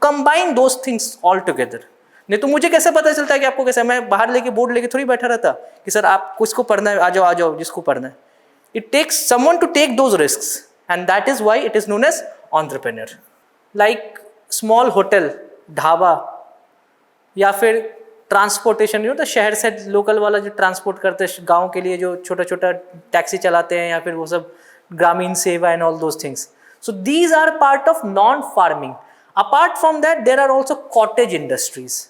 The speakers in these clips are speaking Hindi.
Combine those things all together. नहीं तो मुझे कैसे पता चलता है कि आपको कैसे, मैं बाहर लेके बोर्ड लेके थोड़ी बैठा रहता कि सर आप किसको पढ़ना है, आ जाओ जिसको पढ़ना है। It takes someone to take those risks and that is why it is known as entrepreneur. Like small hotel, dhaba, या फिर ट्रांसपोर्टेशन, तो शहर से लोकल वाला जो ट्रांसपोर्ट करते हैं गाँव के लिए, जो छोटा छोटा टैक्सी चलाते हैं, या फिर वो सब ग्रामीण सेवा and all those things. So these are part of non farming. Apart from that there are also cottage industries,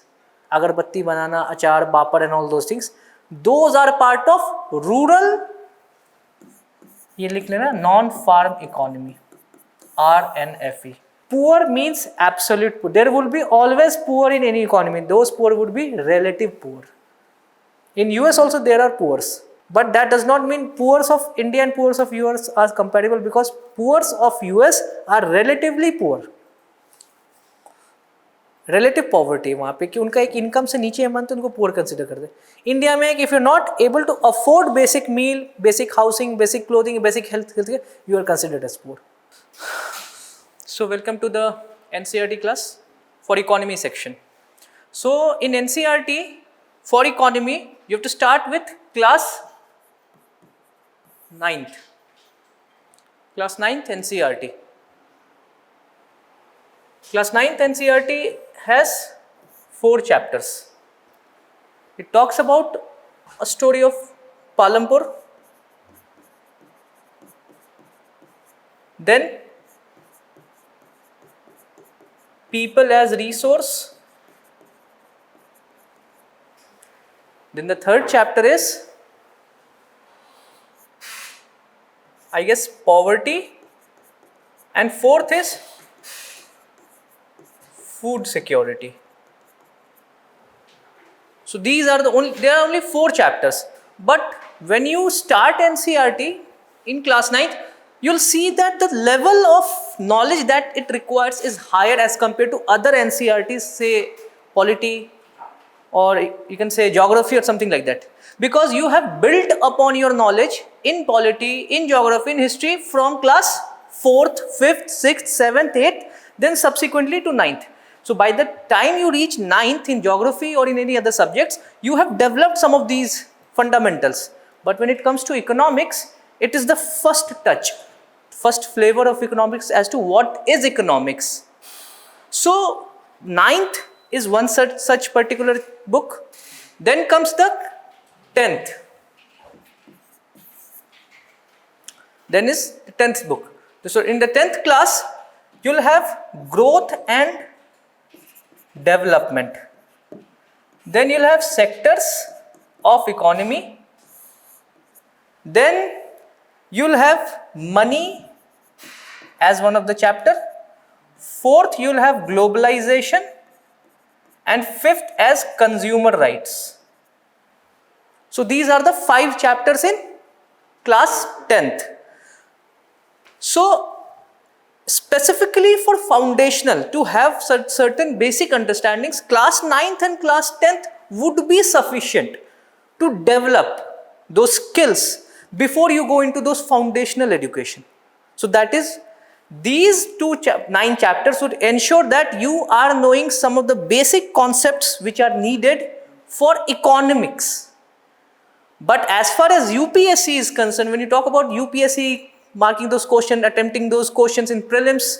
अगरबत्ती बनाना, अचार, पापड़ and all those things, those are part of rural, ये लिख लेना, non farm economy, RNFE। Poor means absolute poor. There will be always poor in any economy. Those poor would be relative poor. In US also there are poors, but that does not mean poors of India and poors of US are comparable, because poors of US are relatively poor. Relative poverty वहाँ पे कि उनका एक इनकम से नीचे है, तो उनको poor consider करते हैं। इंडिया में if you're not able to afford basic meal, basic housing, basic clothing, basic health care, you are considered as poor. So welcome to the NCERT class for economy section. So in NCERT for economy you have to start with class 9th. Class 9th NCERT. Class 9th NCERT has 4 chapters. It talks about a story of Palampur, then people as resource, then the third chapter is, I guess, poverty, and fourth is food security. So these are there are only 4 chapters, but when you start NCERT in class 9th, you'll see that the level of knowledge that it requires is higher as compared to other NCERTs, say polity, or you can say geography or something like that, because you have built upon your knowledge in polity, in geography, in history from class 4th, 5th, 6th, 7th, 8th, then subsequently to 9th. So by the time you reach 9th in geography or in any other subjects, you have developed some of these fundamentals. But when it comes to economics, it is the first touch, first flavor of economics as to what is economics. So 9th is one such particular book. Then comes the 10th. Then is the 10th book. So in the 10th class, you'll have growth and development. Then you'll have sectors of economy. Then you'll have money as one of the chapter. 4th, you'll have globalization, and 5th as consumer rights. So these are the 5 chapters in class 10th. So specifically for foundational, to have certain basic understandings, class 9th and class 10th would be sufficient to develop those skills before you go into those foundational education. So that is, these 9 chapters would ensure that you are knowing some of the basic concepts which are needed for economics. But as far as UPSC is concerned, when you talk about UPSC marking those questions, attempting those questions in prelims,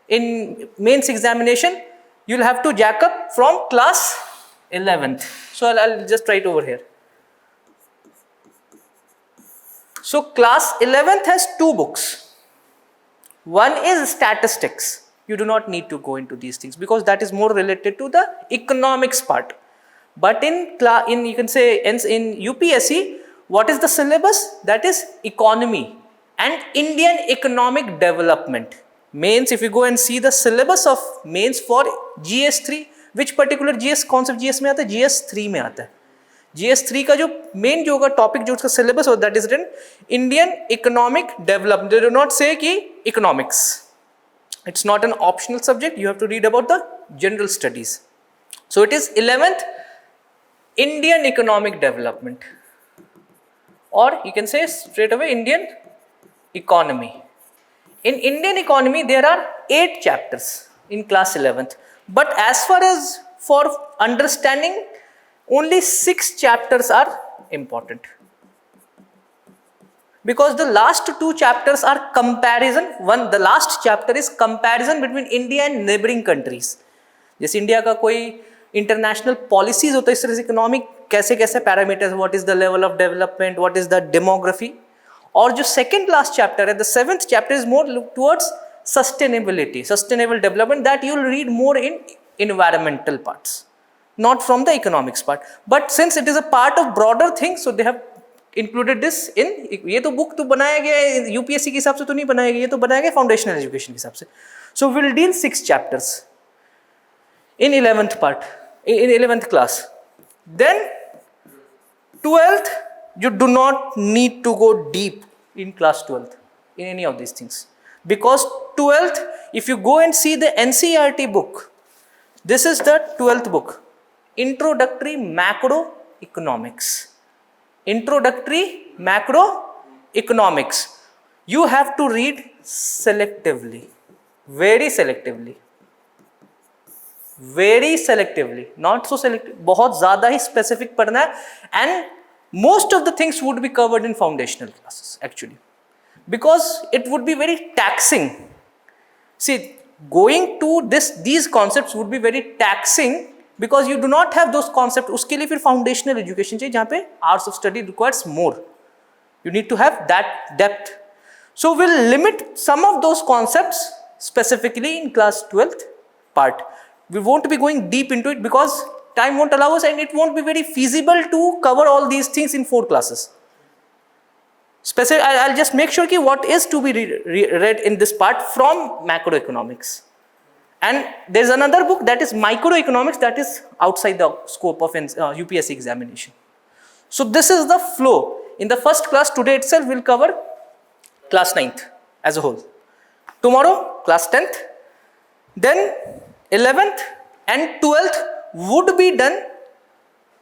in mains examination, you'll have to jack up from class 11th. So I'll just write over here. So class 11th has 2 books. One is statistics. You do not need to go into these things because that is more related to the economics part. But in you can say in UPSC, what is the syllabus? That is economy and Indian economic development. Mains, if you go and see the syllabus of mains for GS3, which particular GS, कौन सा GS में आता है? GS3 में आता है. GS3 का जो main जो होगा टॉपिक जो उसका syllabus होता है, that is written Indian economic development. They do not say कि economics. It's not an optional subject. You have to read about the general studies. So it is 11th Indian economic development, or you can say straight away Indian economy. In Indian economy, there are 8 chapters in class 11th. But as far as for understanding, only 6 chapters are important. Because the last 2 chapters are comparison. The last chapter is comparison between India and neighboring countries. जैसे इंडिया का कोई इंटरनेशनल पॉलिसीज होता है, इस तरह से इकोनॉमिक कैसे कैसे parameters, what is the level of development, what is the demography. और जो सेकंड लास्ट चैप्टर है, the 7th chapter is more towards sustainability, sustainable development, that you will read more in environmental parts, not from the economics part. But since it is a part of broader thing, so they have included this in. ये तो बुक तो बनाया गया है यूपीएससी के हिसाब से तो नहीं बनाया गया, ये तो बनाया गया फाउंडेशनल एजुकेशन के हिसाब से. So we'll deal 6 chapters in 11th part, in 11th class. Then 12th, you do not need to go deep in class 12th in any of these things. Because 12th, if you go and see the NCERT book, this is the 12th book, Introductory Macroeconomics. Introductory Macroeconomics. You have to read selectively, very selectively, very selectively, not so selective. बहुत ज़्यादा ही specific पढ़ना है, and most of the things would be covered in foundational classes actually. Because it would be very taxing. See, going to these concepts would be very taxing because you do not have those concepts. उसके लिए फिर foundational education चाहिए जहाँ पे hours of study requires more. You need to have that depth. So we'll limit some of those concepts specifically in class 12th part. We won't be going deep into it because time won't allow us, and it won't be very feasible to cover all these things in 4 classes. Specific, I'll just make sure कि what is to be read in this part from macroeconomics. And there's another book that is microeconomics, that is outside the scope of UPSC examination. So this is the flow. In the first class today itself we'll cover class 9th as a whole. Tomorrow class 10th. Then 11th and 12th would be done.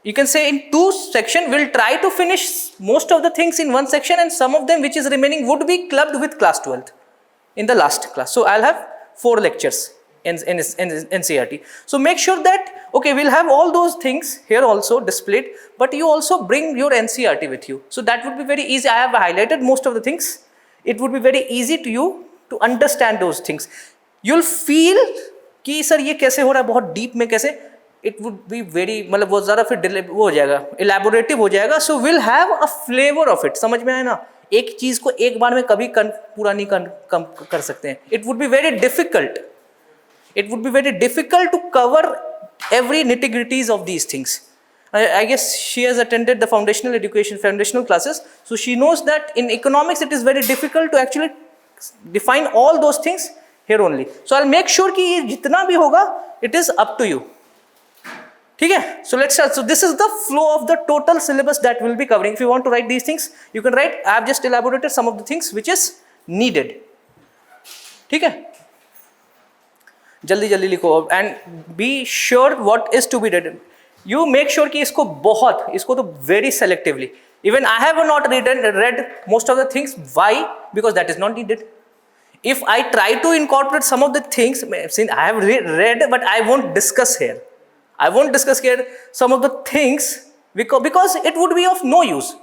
You can say in 2 sections. We'll try to finish most of the things in 1 section, and some of them which is remaining would be clubbed with class 12th in the last class. So I'll have 4 lectures in NCERT. So make sure that, okay, we'll have all those things here also displayed, but you also bring your NCERT with you. So that would be very easy. I have highlighted most of the things. It would be very easy to you to understand those things. You'll feel कि सर ये कैसे हो रहा है, बहुत deep में कैसे. It would be very, मतलब बहुत ज़्यादा फिर वो हो जाएगा, elaborative हो जाएगा. So we'll have a flavor of it. समझ में आया ना? एक चीज़ को एक बार में कभी पूरा नहीं कर सकते हैं. It would be very difficult. It would be very difficult to cover every nitty-gritties of these things. I guess she has attended the foundational classes, so she knows that in economics it is very difficult to actually define all those things here only. So I'll make sure कि जितना भी होगा, it is up to you. ठीक है? So let's start. So this is the flow of the total syllabus that we'll be covering. If you want to write these things, you can write. I have just elaborated some of the things which is needed. ठीक है? जल्दी जल्दी लिखो and be sure what is to be read. You make sure कि इसको तो very selectively. Even I have not read most of the things. Why? Because that is not needed. If I try to incorporate some of the things, since I have read, but I won't discuss here. I won't discuss here some of the things because it would be of no use.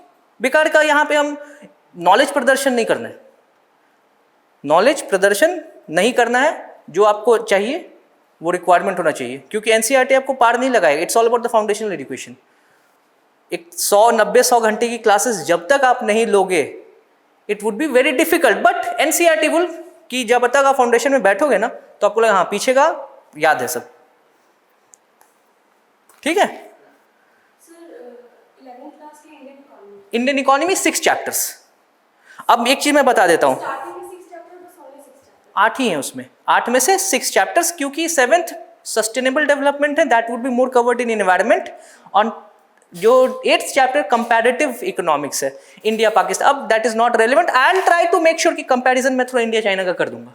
बेकार का यहाँ पे हम नॉलेज प्रदर्शन नहीं करना है. नॉलेज प्रदर्शन नहीं करना है. जो आपको चाहिए वो रिक्वायरमेंट होना चाहिए, क्योंकि एनसीईआरटी आपको पार नहीं लगाएगा. It's all about the foundational education. एक 100-90 घंटे की क्लासेस जब तक आप नहीं लोगे, it would be very difficult. But NCERT will कि जब तक आप फाउंडेशन में बैठोगे ना तो आपको लगा हाँ पीछे का याद है सब. ठीक है? Indian economy 6 chapters. अब एक चीज मैं बता देता हूँ, 8 ही हैं उसमें. 8 में से 6 चैप्टर्स, क्योंकि 7th सस्टेनेबल डेवलपमेंट है, that would be more covered in environment. On जो 8th चैप्टर कंपैरेटिव इकोनॉमिक्स है, इंडिया पाकिस्तान. अब that is not relevant. I will try to make sure कि कंपैरिजन में थोड़ा इंडिया चाइना का कर दूंगा.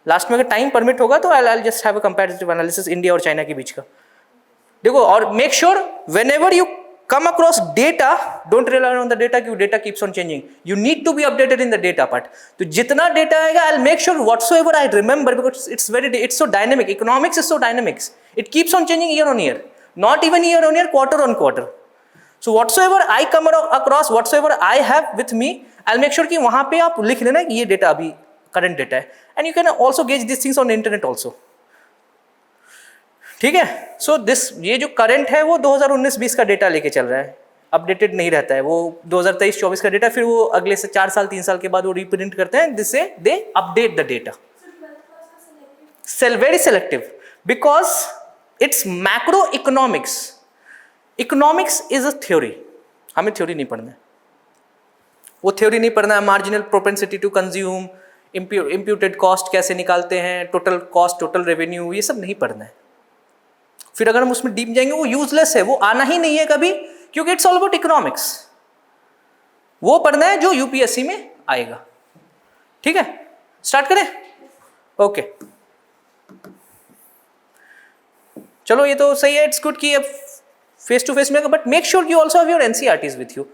लास्ट में अगर टाइम परमिट होगा तो I just have a comparative analysis India और चाइना के बीच का. देखो, और make sure whenever you come across data, don't rely on the data क्योंकि data keeps on changing. You need to be updated in the data part. तो जितना data आएगा, I'll make sure whatsoever I remember because it's so dynamic. Economics is so dynamic. It keeps on changing year on year, not even year on year, quarter on quarter. So whatsoever I come across, whatsoever I have with me, I'll make sure कि वहाँ पे आप लिख लेना कि ये data अभी current data है. And you can also gauge these things on the internet also. ठीक है. सो दिस ये जो करंट है वो 2019-20 का डेटा लेके चल रहा है, अपडेटेड नहीं रहता है. वो 2023-24 का डेटा फिर वो अगले से 4 साल 3 साल के बाद वो रिप्रिंट करते हैं, जिससे they update the data. Very selective because it's macro economics. Economics is a theory. हमें थ्योरी नहीं पढ़ना है, वो थ्योरी नहीं पढ़ना है. Marginal propensity to consume, imputed cost कैसे निकालते हैं, टोटल कॉस्ट, टोटल रेवेन्यू, ये सब नहीं पढ़ना है. फिर अगर हम उसमें डीप जाएंगे वो यूजलेस है, वो आना ही नहीं है कभी, क्योंकि इट्स ऑल अबाउट इकोनॉमिक्स. वो पढ़ना है जो यूपीएससी में आएगा. ठीक है, स्टार्ट करें. ओके चलो, ये तो सही है. इट्स गुड कि अब फेस टू फेस में, but make sure you also have your NCERTs with you.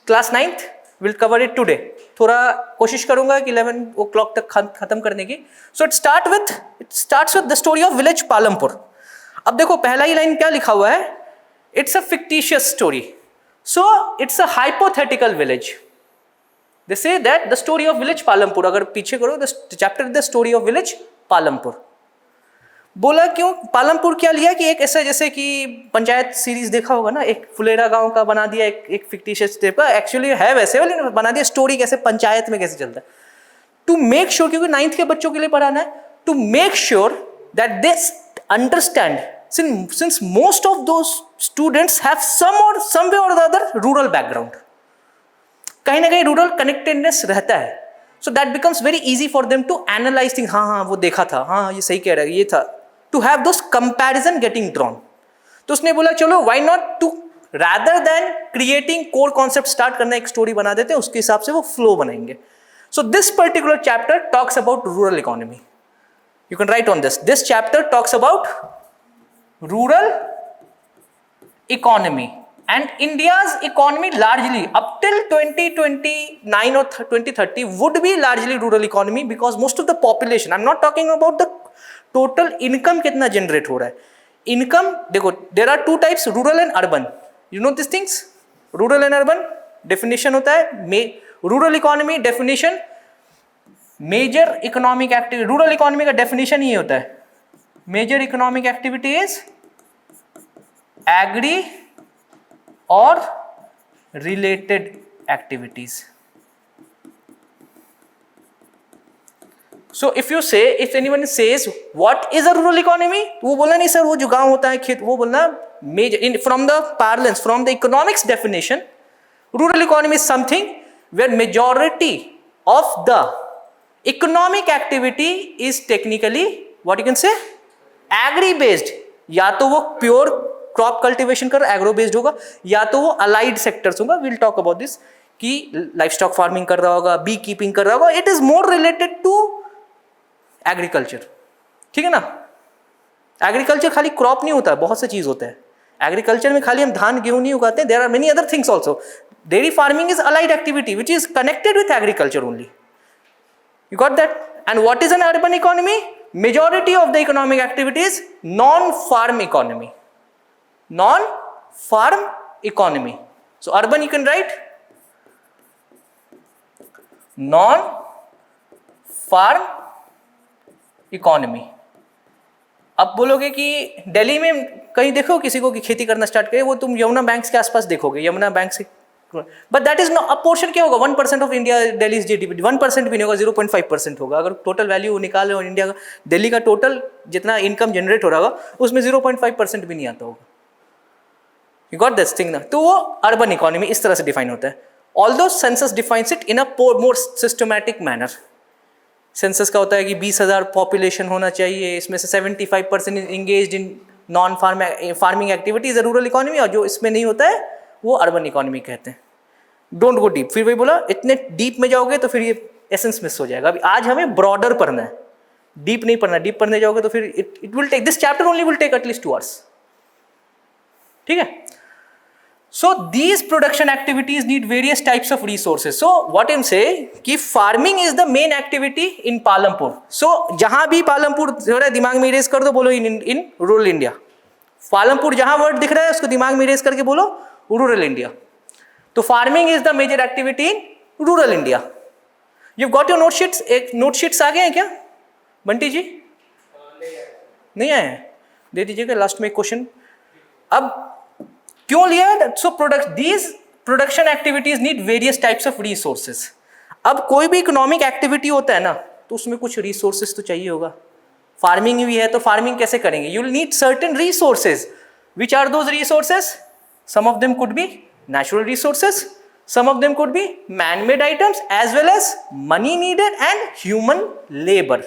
Class 9th will cover it today. थोड़ा कोशिश करूंगा कि 11 o'clock तक खत्म करने की. So it starts with the story of village Palampur. अब देखो पहला ही लाइन क्या लिखा हुआ है, it's a fictitious story. So it's a hypothetical village. They say that the story of village Palampur. अगर पीछे करो the chapter the story of village Palampur. बोला क्यों पालमपुर क्या लिया कि एक ऐसा, जैसे कि पंचायत सीरीज देखा होगा ना, एक फुलेरा गांव का बना दिया, एक फिक्टिशियस टाइप का. एक्चुअली है वैसे, लेकिन बना दिया स्टोरी कैसे पंचायत में कैसे चलता है. टू मेक श्योर, क्योंकि 9th के बच्चों के लिए पढ़ाना है, to make sure that they understand, since most of those students have some way और द अदर रूरल बैकग्राउंड. कहीं ना कहीं रूरल कनेक्टेडनेस रहता है. So that becomes very easy for them to analyse thing. हाँ वो देखा था, हाँ ये सही कह रहा है, ये था. To have those comparison getting drawn. तो उसने बोला चलो why not to rather than creating core concept start करना, एक स्टोरी बना देते हैं, उसके हिसाब से वो फ्लो बनाएंगे. So this particular chapter talks about rural economy. You can write on this. This chapter talks about rural economy and India's economy largely up till 2029 or 2030 would be largely rural economy because most of the population, I'm not talking about the total income कितना जनरेट हो रहा है. इनकम देखो, there are 2 types, rural and urban. You know this things, rural and urban. Definition होता है rural economy, definition major economic activity. Rural economy का डेफिनेशन ये होता है, major economic activity is agri और related activities. So if you say, if anyone says what is a rural economy, वो बोलना नहीं सर वो जो गांव होता है खेत, वो बोलना major from the parlance, from the economics definition, rural economy is something where majority of the economic activity is technically what you can say agri based. या तो वो pure crop cultivation कर agro based होगा, या तो वो allied sectors होगा. We'll talk about this कि livestock farming कर रहा होगा, bee keeping कर रहा होगा. It is more related to agriculture. ठीक है ना. एग्रीकल्चर खाली क्रॉप नहीं होता, बहुत से चीज होता है. एग्रीकल्चर में खाली हम धान गेहूं नहीं उगाते, there are many other things also. Dairy farming is allied activity which is connected with agriculture only. You got that. And what is an urban economy? Majority of the economic activities non farm economy. Non farm economy. So urban you can write non farm economy. अब बोलोगे कि दिल्ली में कहीं देखो किसी को कि खेती करना स्टार्ट करे, वो तुम यमुना बैंक्स के आसपास देखोगे, यमुना बैंक से. But that is no a portion. क्या होगा? 1% ऑफ इंडिया दिल्ली जीडीपी. 1% भी नहीं होगा, 0.5% होगा. अगर टोटल वैल्यू निकाले और इंडिया का, दिल्ली का टोटल जितना इनकम जनरेट हो रहा होगा उसमें 0.5% भी नहीं आता होगा. यू गॉट दिस थिंग ना. तो वो अर्बन इकोनॉमी इस तरह से डिफाइन होता है. Although census defines it in a more systematic manner. Census का होता है कि 20,000 पॉपुलेशन होना चाहिए, इसमें से 75% engaged in non farming activities rural economy, और जो इसमें नहीं होता है वो अर्बन इकोनॉमी कहते हैं. Don't go deep. फिर वही बोला, इतने डीप में जाओगे तो फिर ये एसेंस मिस हो जाएगा. अभी आज हमें ब्रॉडर पढ़ना है, डीप नहीं पढ़ना. डीप पढ़ने जाओगे तो फिर it will take, this chapter only will take at least 2 hours. ठीक है. So these production activities need various types of resources. So what I'm saying कि farming is the main activity in Palampur. So जहां भी पालमपुर थोड़ा दिमाग में इरेज कर दो, बोलो in rural India. पालमपुर जहां वर्ड दिख रहा है उसको दिमाग में इरेज करके बोलो rural India. तो farming is the major activity in rural India. You've got your note sheets. एक note sheets आ गए हैं क्या बंटी जी? नहीं आए? दे दीजिएगा लास्ट में एक क्वेश्चन. अब क्यों लिया? So these production activities need various types of resources. अब कोई भी इकोनॉमिक एक्टिविटी होता है ना तो उसमें कुछ रिसोर्सेज तो चाहिए होगा. फार्मिंग भी है तो फार्मिंग कैसे करेंगे? You will need certain resources. Which are those resources? Some of them could be natural resources, some of them could be man made items, as well as money needed and human labour.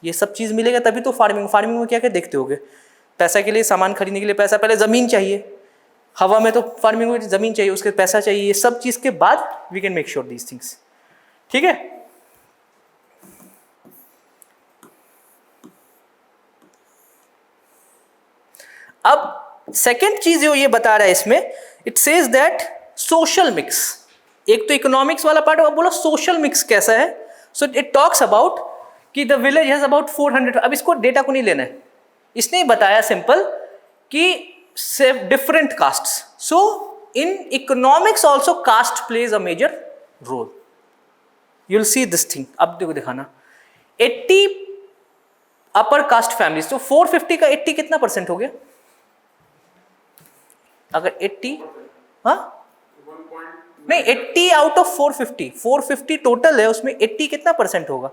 ये सब चीज मिलेगा तभी तो फार्मिंग में क्या क्या देखते होगे? पैसा के लिए, सामान खरीदने के लिए पैसा, पहले जमीन चाहिए. हवा में तो फार्मिंग में जमीन चाहिए, उसके पैसा चाहिए. ये सब चीज के बाद we can make sure these things. ठीक है. अब सेकेंड चीज जो ये बता रहा है इसमें, it says that social mix. एक तो इकोनॉमिक्स वाला पार्ट, अब बोलो सोशल मिक्स कैसा है. सो इट टॉक्स अबाउट कि द विलेज हैज अबाउट 400. अब इसको डेटा को नहीं लेना है, इसने बताया सिंपल कि different castes. So in economics also caste plays a major role. You'll see this thing. अब देखो दिखाना 80 अपर कास्ट फैमिलीज. तो 450 का 80 कितना परसेंट हो गया? अगर 80, हाँ नहीं 80 आउट ऑफ 450 टोटल है, उसमें 80 कितना परसेंट होगा?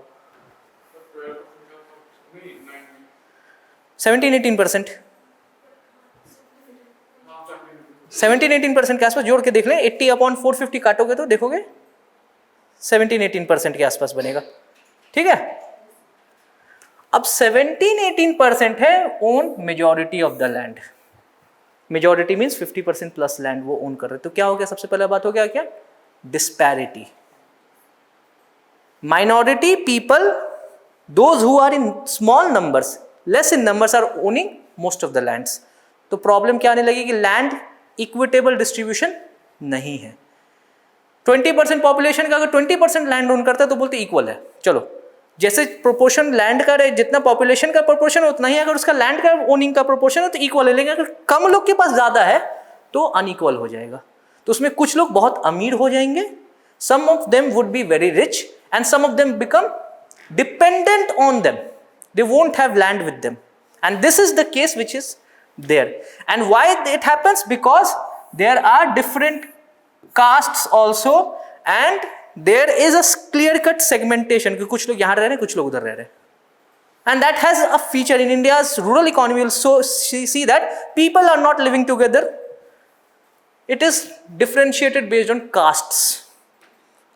17-18%. 17-18% के आसपास जोड़ के देख लें. 80 अपॉन 450 काटोगे तो देखोगे 17-18% के आसपास बनेगा. ठीक है. अब 17-18% है own majority of the land. Majority means 50% plus land वो ओन कर रहे. तो क्या हो गया? सबसे पहले बात हो गया क्या? Disparity. Minority people, those who are in small numbers, less in numbers, are owning most of the lands. तो प्रॉब्लम क्या आने लगी कि लैंड इक्विटेबल डिस्ट्रीब्यूशन नहीं है. 20% पॉपुलेशन का अगर 20% लैंड ओन करता है तो बोलते इक्वल है. चलो, जैसे प्रोपोर्शन लैंड का है, जितना पॉपुलेशन का प्रोपोर्शन उतना ही अगर उसका लैंड का ओनिंग का प्रोपोर्शन है तो इक्वल है. लेकिन अगर कम लोग के पास ज्यादा है तो अनइक्वल हो जाएगा. तो उसमें कुछ लोग बहुत अमीर हो जाएंगे, some of them would be very rich and some of them become dependent on them. They won't have land with them. And this is the case which is there. And why it happens? Because there are different castes also and there is a clear cut segmentation कि कुछ लोग यहाँ रह रहे हैं, कुछ लोग उधर रह रहे हैं. And that has a feature in India's rural economy. You'll so see that people are not living together. It is differentiated based on castes.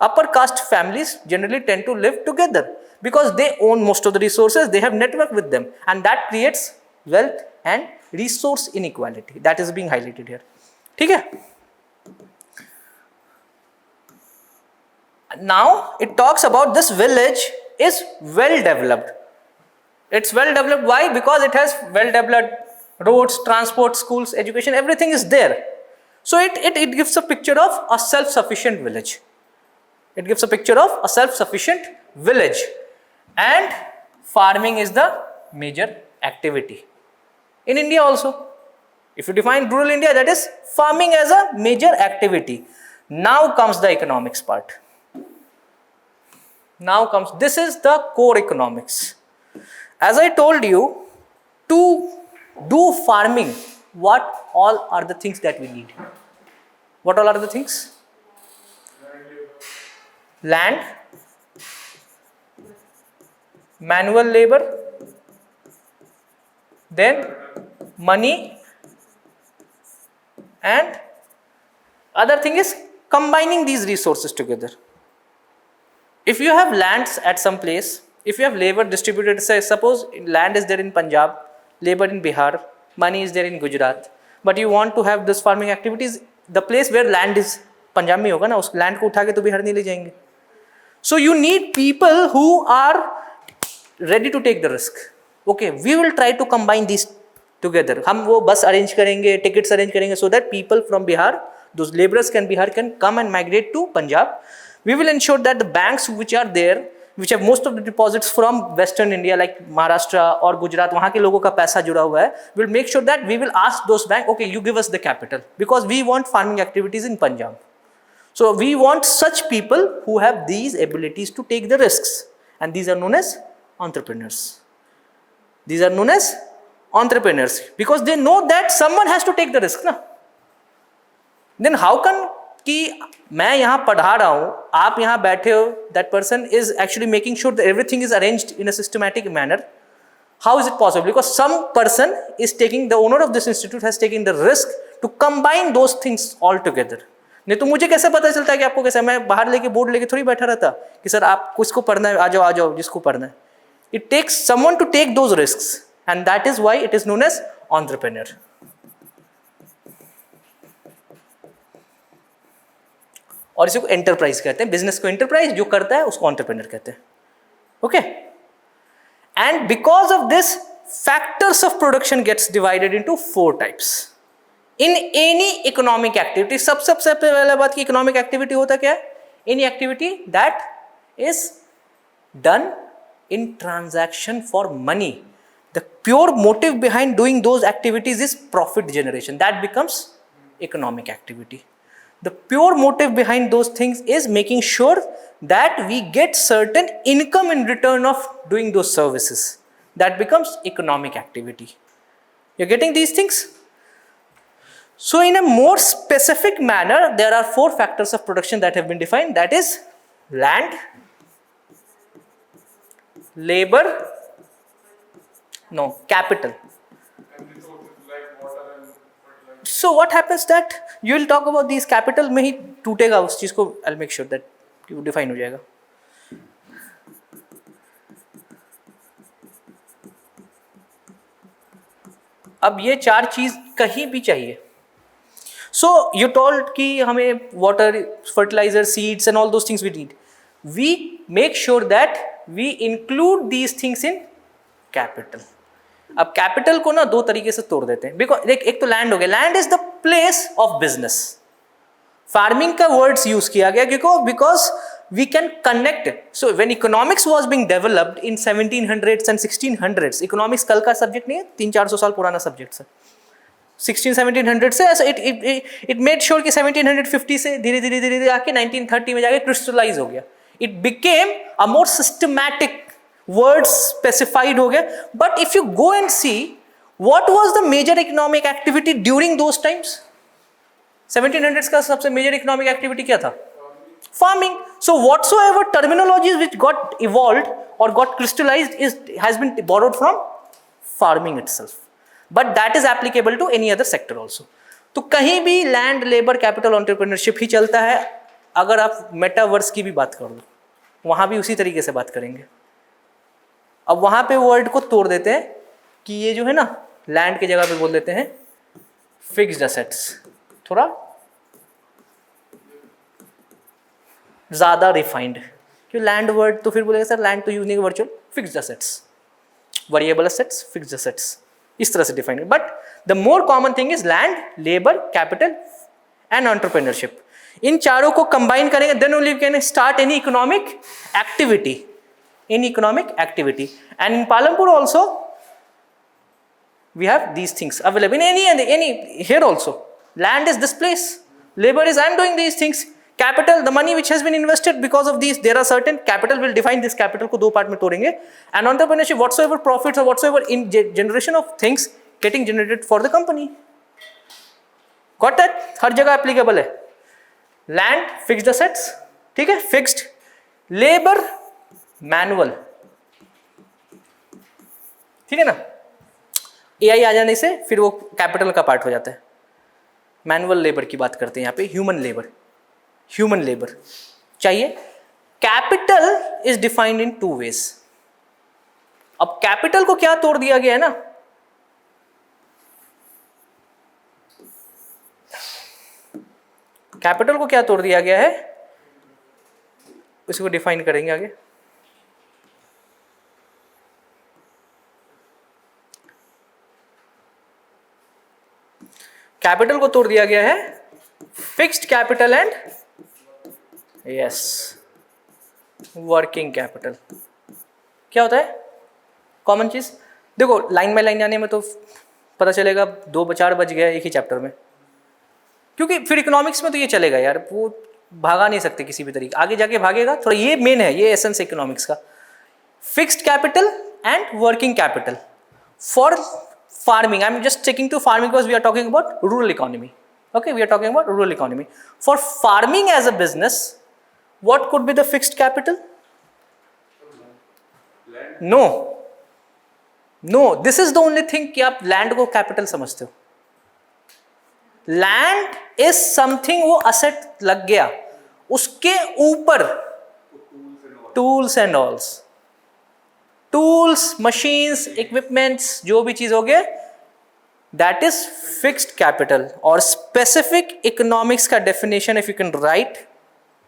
Upper caste families generally tend to live together because they own most of the resources, they have network with them, and that creates wealth and resource inequality. That is being highlighted here. ठीक है. Now it talks about this village is well developed. It's well developed. Why? Because it has well developed roads, transport, schools, education, everything is there. So it gives a picture of a self-sufficient village. It gives a picture of a self-sufficient village. And farming is the major activity. In India also, if you define rural India, that is farming as a major activity. Now comes the economics part. This is the core economics. As I told you, to do farming, what all are the things that we need? What all are the things? Land, manual labor, then money, and other thing is combining these resources together. If you have lands at some place, if you have labor distributed, say suppose land is there in Punjab, labor in Bihar, money is there in Gujarat, but you want to have this farming activities, the place where land is Punjab में होगा ना, उस land को उठा के तो बिहार नहीं ले जाएंगे. So you need people who are ready to take the risk. Okay, we will try to combine these together. हम वो बस अरेंज करेंगे, टिकट्स अरेंज करेंगे so that people from Bihar those laborers can be hired, can come and migrate to Punjab. We will ensure that the banks which are there, which have most of the deposits from Western India like Maharashtra or Gujarat, वहाँ के लोगों का पैसा जुड़ा हुआ है, will make sure that we will ask those banks, okay, you give us the capital because we want farming activities in Punjab. So we want such people who have these abilities to take the risks, and these are known as entrepreneurs. These are known as entrepreneurs because they know that someone has to take the risk, na? Then how can कि मैं यहाँ पढ़ा रहा हूँ, आप यहाँ बैठे हो, that person is actually making sure that everything is arranged in a systematic manner. How is it possible? Because some person is taking, the owner of this institute has taken the risk to combine those things all together. नहीं तो मुझे कैसे पता चलता है कि आपको कैसे, मैं बाहर लेके बोर्ड लेके थोड़ी बैठा रहता कि सर आप किसको पढ़ना है, आ जाओ जिसको पढ़ना है. It takes someone to take those risks, and that is why it is known as entrepreneur. और इसी को एंटरप्राइज कहते हैं. बिजनेस को एंटरप्राइज, जो करता है उसको एंटरप्रेन्योर कहते हैं. Okay. And because of this factors of production gets divided into 4 types in any economic activity. सबसे पहले बात की इकोनॉमिक एक्टिविटी होता क्या है? Any activity that is done in transaction for money. The pure motive behind doing those activities is profit generation. That becomes economic activity. The pure motive behind those things is making sure that we get certain income in return of doing those services. That becomes economic activity. You're getting these things? So in a more specific manner, there are 4 factors of production that have been defined. That is land, labor, no, capital. And resources like water and fertilizer. So what happens that you will talk about these capital में ही टूटेगा उस चीज को. I'll make sure that वो define हो जाएगा. अब ये 4 चीज कहीं भी चाहिए. So you told कि हमें water, fertilizer, seeds and all those things we need. We make sure that we include these things in capital. अब कैपिटल को ना 2 तरीके से तोड़ देते हैं. बिकॉज एक तो लैंड हो गया. Land is the place of business. Farming का वर्ड्स यूज किया गया because we can connect. So when economics was being developed in 1700s and 1600s, economics कल का सब्जेक्ट नहीं है, 300-400 साल पुराना सब्जेक्ट है. 1600-1700 से इट मेड श्योर कि 1750 से धीरे धीरे आके 1930 में जाके क्रिस्टलाइज हो गया. It became a more systematic, words specified हो गया. But if you go and see what was the major economic activity during those times, 1700s का सबसे major economic activity क्या था? Farming. So whatsoever terminologies which got evolved or got crystallized has been borrowed from farming itself. But that is applicable to any other sector also. तो कहीं भी land, labor, capital, entrepreneurship ही चलता है. अगर आप मेटावर्स की भी बात कर लो, वहां भी उसी तरीके से बात करेंगे. अब वहां पे वर्ड को तोड़ देते हैं कि ये जो है ना, लैंड की जगह पे बोल देते हैं फिक्स्ड असेट्स. थोड़ा ज्यादा रिफाइंड. क्यों लैंड वर्ड तो फिर बोलेगा सर लैंड तो यूज नहीं, virtual fixed assets, variable assets, fixed assets, इस तरह से define. But the more common thing is land, labour, capital and entrepreneurship. इन चारों को कंबाइन करेंगे, then only we can start any economic activity. Any economic activity. And in Palampur also we have these things available in any here also. Land is this place, labor is I'm doing these things, capital, the money which has been invested because of these, there are certain capital, will define this capital को 2 पार्ट में तोड़ेंगे. And entrepreneurship, whatsoever profits or whatsoever in generation of things getting generated for the company. Got that? हर जगह applicable है. Land, fixed assets, ठीक है, fixed. Labor, manual, ठीक है ना. AI आ जाने से फिर वो कैपिटल का पार्ट हो जाता है. मैनुअल लेबर की बात करते हैं यहाँ पे. ह्यूमन लेबर चाहिए. Capital is defined in 2 ways. अब कैपिटल को क्या तोड़ दिया गया है ना, कैपिटल को क्या तोड़ दिया गया है, उसको डिफाइन करेंगे आगे. कैपिटल को तोड़ दिया गया है fixed capital and yes working capital. क्या होता है कॉमन चीज? देखो लाइन बाय लाइन जाने में तो पता चलेगा 2-4 बज गया एक ही चैप्टर में, क्योंकि फिर इकोनॉमिक्स में तो ये चलेगा यार, वो भागा नहीं सकते किसी भी तरीके, आगे जाके भागेगा थोड़ा, ये मेन है, ये एसेंस है इकोनॉमिक्स का। Fixed capital and working capital for farming, I am just taking to farming because we are talking about rural economy, okay, we are talking about rural economy. For farming as a business, what could be the fixed capital? No, no, this is the only thing कि आप लैंड को कैपिटल समझते हो। लैंड इज समथिंग, वो असेट लग गया, उसके ऊपर tools and all, tools, machines, equipments, जो भी चीज हो गए, that is fixed capital। और specific economics का definition if you can write,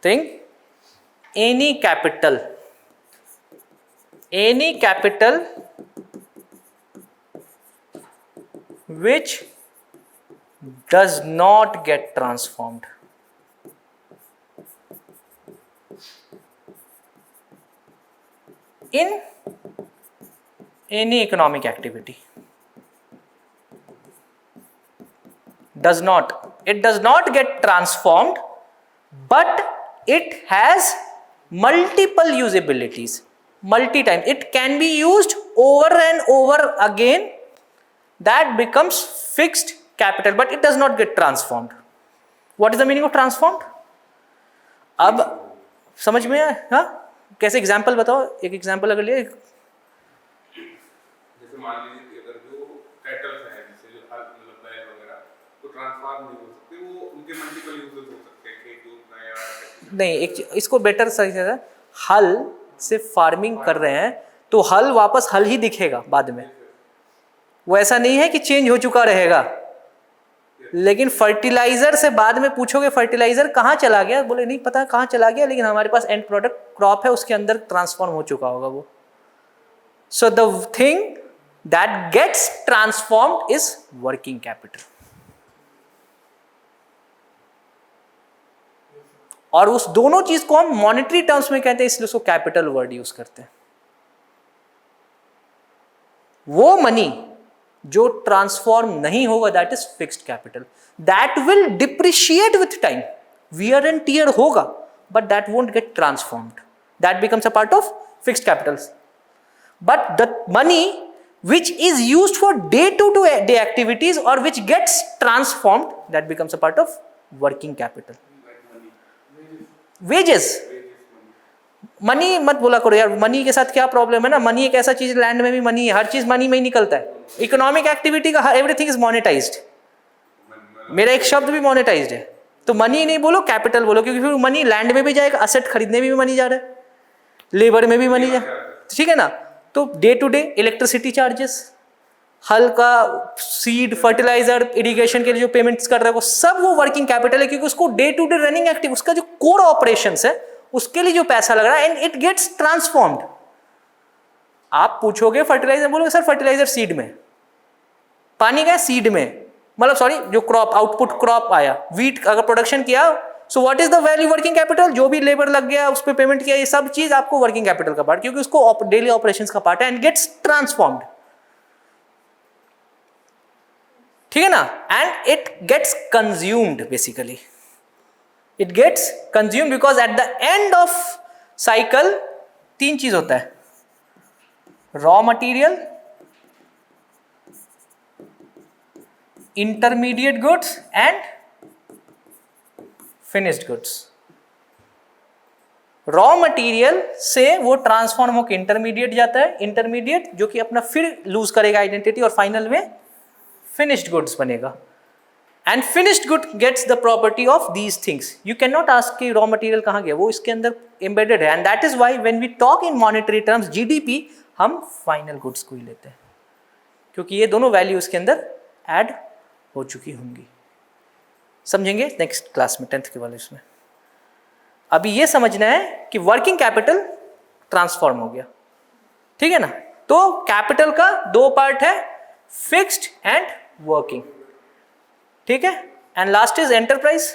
think any capital which does not get transformed, in any economic activity, does not get transformed, but it has multiple usabilities, multi times it can be used over and over again, that becomes fixed capital, but it does not get transformed. What is the meaning of transformed? अब समझ में आया? हाँ, कैसे एग्जाम्पल बताओ, एक एग्जाम्पल अगर लिए, जैसे मान लीजिए अगर जो कैटल्स हैं, जैसे जो मतलब बैल वगैरह, तो ट्रांसफॉर्म नहीं हो सकते, वो उनके मल्टीपल यूजेस हो सकते हैं, खेत जोतना या नहीं, एक इसको बेटर सही से, हल से फार्मिंग कर रहे हैं तो हल वापस हल ही दिखेगा बाद में, वो ऐसा नहीं है कि चेंज हो चुका रहेगा। लेकिन फर्टिलाइजर से बाद में पूछोगे फर्टिलाइजर कहाँ चला गया, बोले नहीं पता कहाँ चला गया, लेकिन हमारे पास एंड प्रोडक्ट क्रॉप है, उसके अंदर ट्रांसफॉर्म हो चुका होगा वो। So the thing that gets transformed is working capital. और उस दोनों चीज को हम मॉनेटरी टर्म्स में कहते हैं, इसलिए उसको कैपिटल वर्ड यूज करते हैं। वो मनी जो ट्रांसफॉर्म नहीं होगा that is fixed capital, that will depreciate with time, wear and tear होगा, but that won't get transformed, that becomes a part of fixed capital. But the money which is used for day-to-day activities or which gets transformed, that becomes a part of working capital. Wages, money मत बोला करो यार, मनी के साथ क्या प्रॉब्लम है ना, मनी एक ऐसा चीज, लैंड में भी मनी है, हर चीज मनी में ही निकलता है। इकोनॉमिक एक्टिविटी का एवरीथिंग इज मोनेटाइज्ड, मेरा एक शब्द भी मोनेटाइज्ड है, तो मनी नहीं बोलो कैपिटल बोलो, क्योंकि फिर मनी लैंड में भी जाएगा, असेट खरीदने में भी मनी जा रहा है, लेबर में भी मनी जा, ठीक है ना। तो day to day electricity charges, हल का सीड, फर्टिलाइजर, इरिगेशन के लिए जो पेमेंट्स कर रहे हो, सब वो वर्किंग कैपिटल है, क्योंकि उसको day to day running active, उसका जो कोर ऑपरेशंस है उसके लिए जो पैसा लग रहा है, एंड इट गेट्स ट्रांसफॉर्म्ड। आप पूछोगे फर्टिलाइजर, बोलोगे सर फर्टिलाइजर सीड में, पानी गया सीड में, मतलब सॉरी जो क्रॉप आउटपुट क्रॉप आया, वीट अगर प्रोडक्शन किया, so what is the value working capital, जो भी लेबर लग गया उस पर पेमेंट किया, ये सब चीज आपको वर्किंग कैपिटल का पार्ट, क्योंकि उसको डेली ऑपरेशंस का पार्ट है, एंड गेट्स ट्रांसफॉर्म्ड, ठीक है ना। And it gets consumed, basically it gets consumed because at the end of cycle 3 चीज होता है, raw material, intermediate goods and finished goods. Raw material से वो ट्रांसफॉर्म होकर इंटरमीडिएट जाता है, इंटरमीडिएट जो कि अपना फिर लूज करेगा आइडेंटिटी, और फाइनल में फिनिश्ड गुड्स बनेगा। And finished good gets the property of these things. You can not ask कि रॉ मटेरियल कहाँ गया, वो इसके अंदर एम्बेडेड है, and that is why when we talk in monetary terms GDP, हम फाइनल गुड्स को ही लेते हैं, क्योंकि ये दोनों वैल्यू इसके अंदर ऐड हो चुकी होंगी। समझेंगे नेक्स्ट क्लास में 10th के वाले इसमें। अभी ये समझना है कि वर्किंग कैपिटल ट्रांसफॉर्म हो गया, ठीक है ना। तो कैपिटल का 2 पार्ट है, फिक्स्ड एंड वर्किंग, ठीक है। And last is enterprise,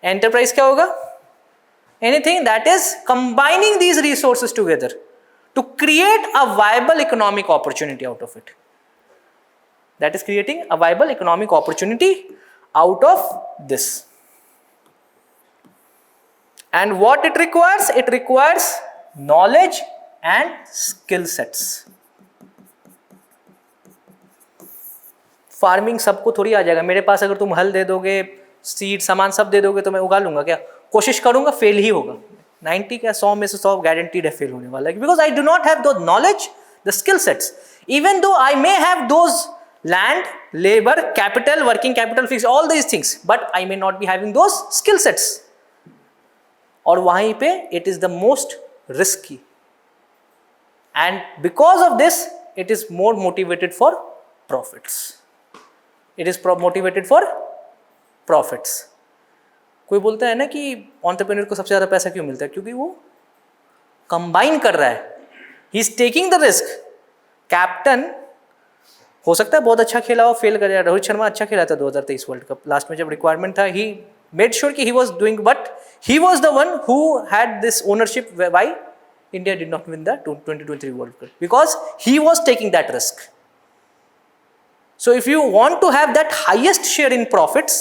enterprise क्या होगा? Anything that is combining these resources together to create a viable economic opportunity out of it. That is creating a viable economic opportunity out of this. And what it requires? It requires knowledge and skill sets. Farming सबको थोड़ी आ जाएगा. मेरे पास अगर तुम हल दे दोगे, सीड सामान सब दे दोगे तो मैं उगा लूंगा क्या? कोशिश करूंगा, फेल ही होगा. 90 क्या 100 में से 100 गारंटीड है फेल होने वाला है, because I do not have the knowledge, the skill sets. Even though I may have those land, labor, capital, working capital, fixed, all these things, but I may not be having those skill sets. और वहीं पे it is the most risky, and because of this it is more motivated for profits. It is motivated for profits. कोई बोलता है ना कि entrepreneur को सबसे ज़्यादा पैसा क्यों मिलता है? क्योंकि वो कंबाइन कर रहा है. He is taking the risk. Captain हो सकता है बहुत अच्छा खेला हो, फेल कर जाए. रोहित शर्मा अच्छा खेला था 2023 वर्ल्ड कप. लास्ट में जब रिक्वायरमेंट था, ही मेड श्योर कि he was doing, but he was the one who had this ownership. Why India did not win the 2023 world cup? Because he was taking that risk. So if you want to have that highest share in profits,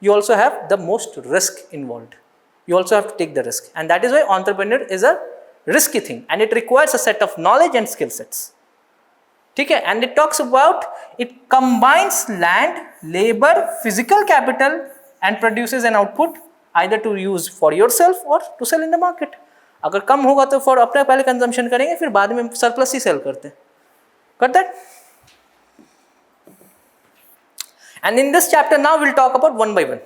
you also have the most risk involved. You also have to take the risk, and that is why entrepreneur is a risky thing, and it requires a set of knowledge and skill sets. ठीक है. And it talks about, it combines land, labor, physical capital and produces an output either to use for yourself or to sell in the market. अगर कम होगा तो for अपने पहले कंजम्पशन करेंगे, फिर बाद में सरप्लस ही सेल करते हैं. Got that? And in this chapter now we'll talk about one by one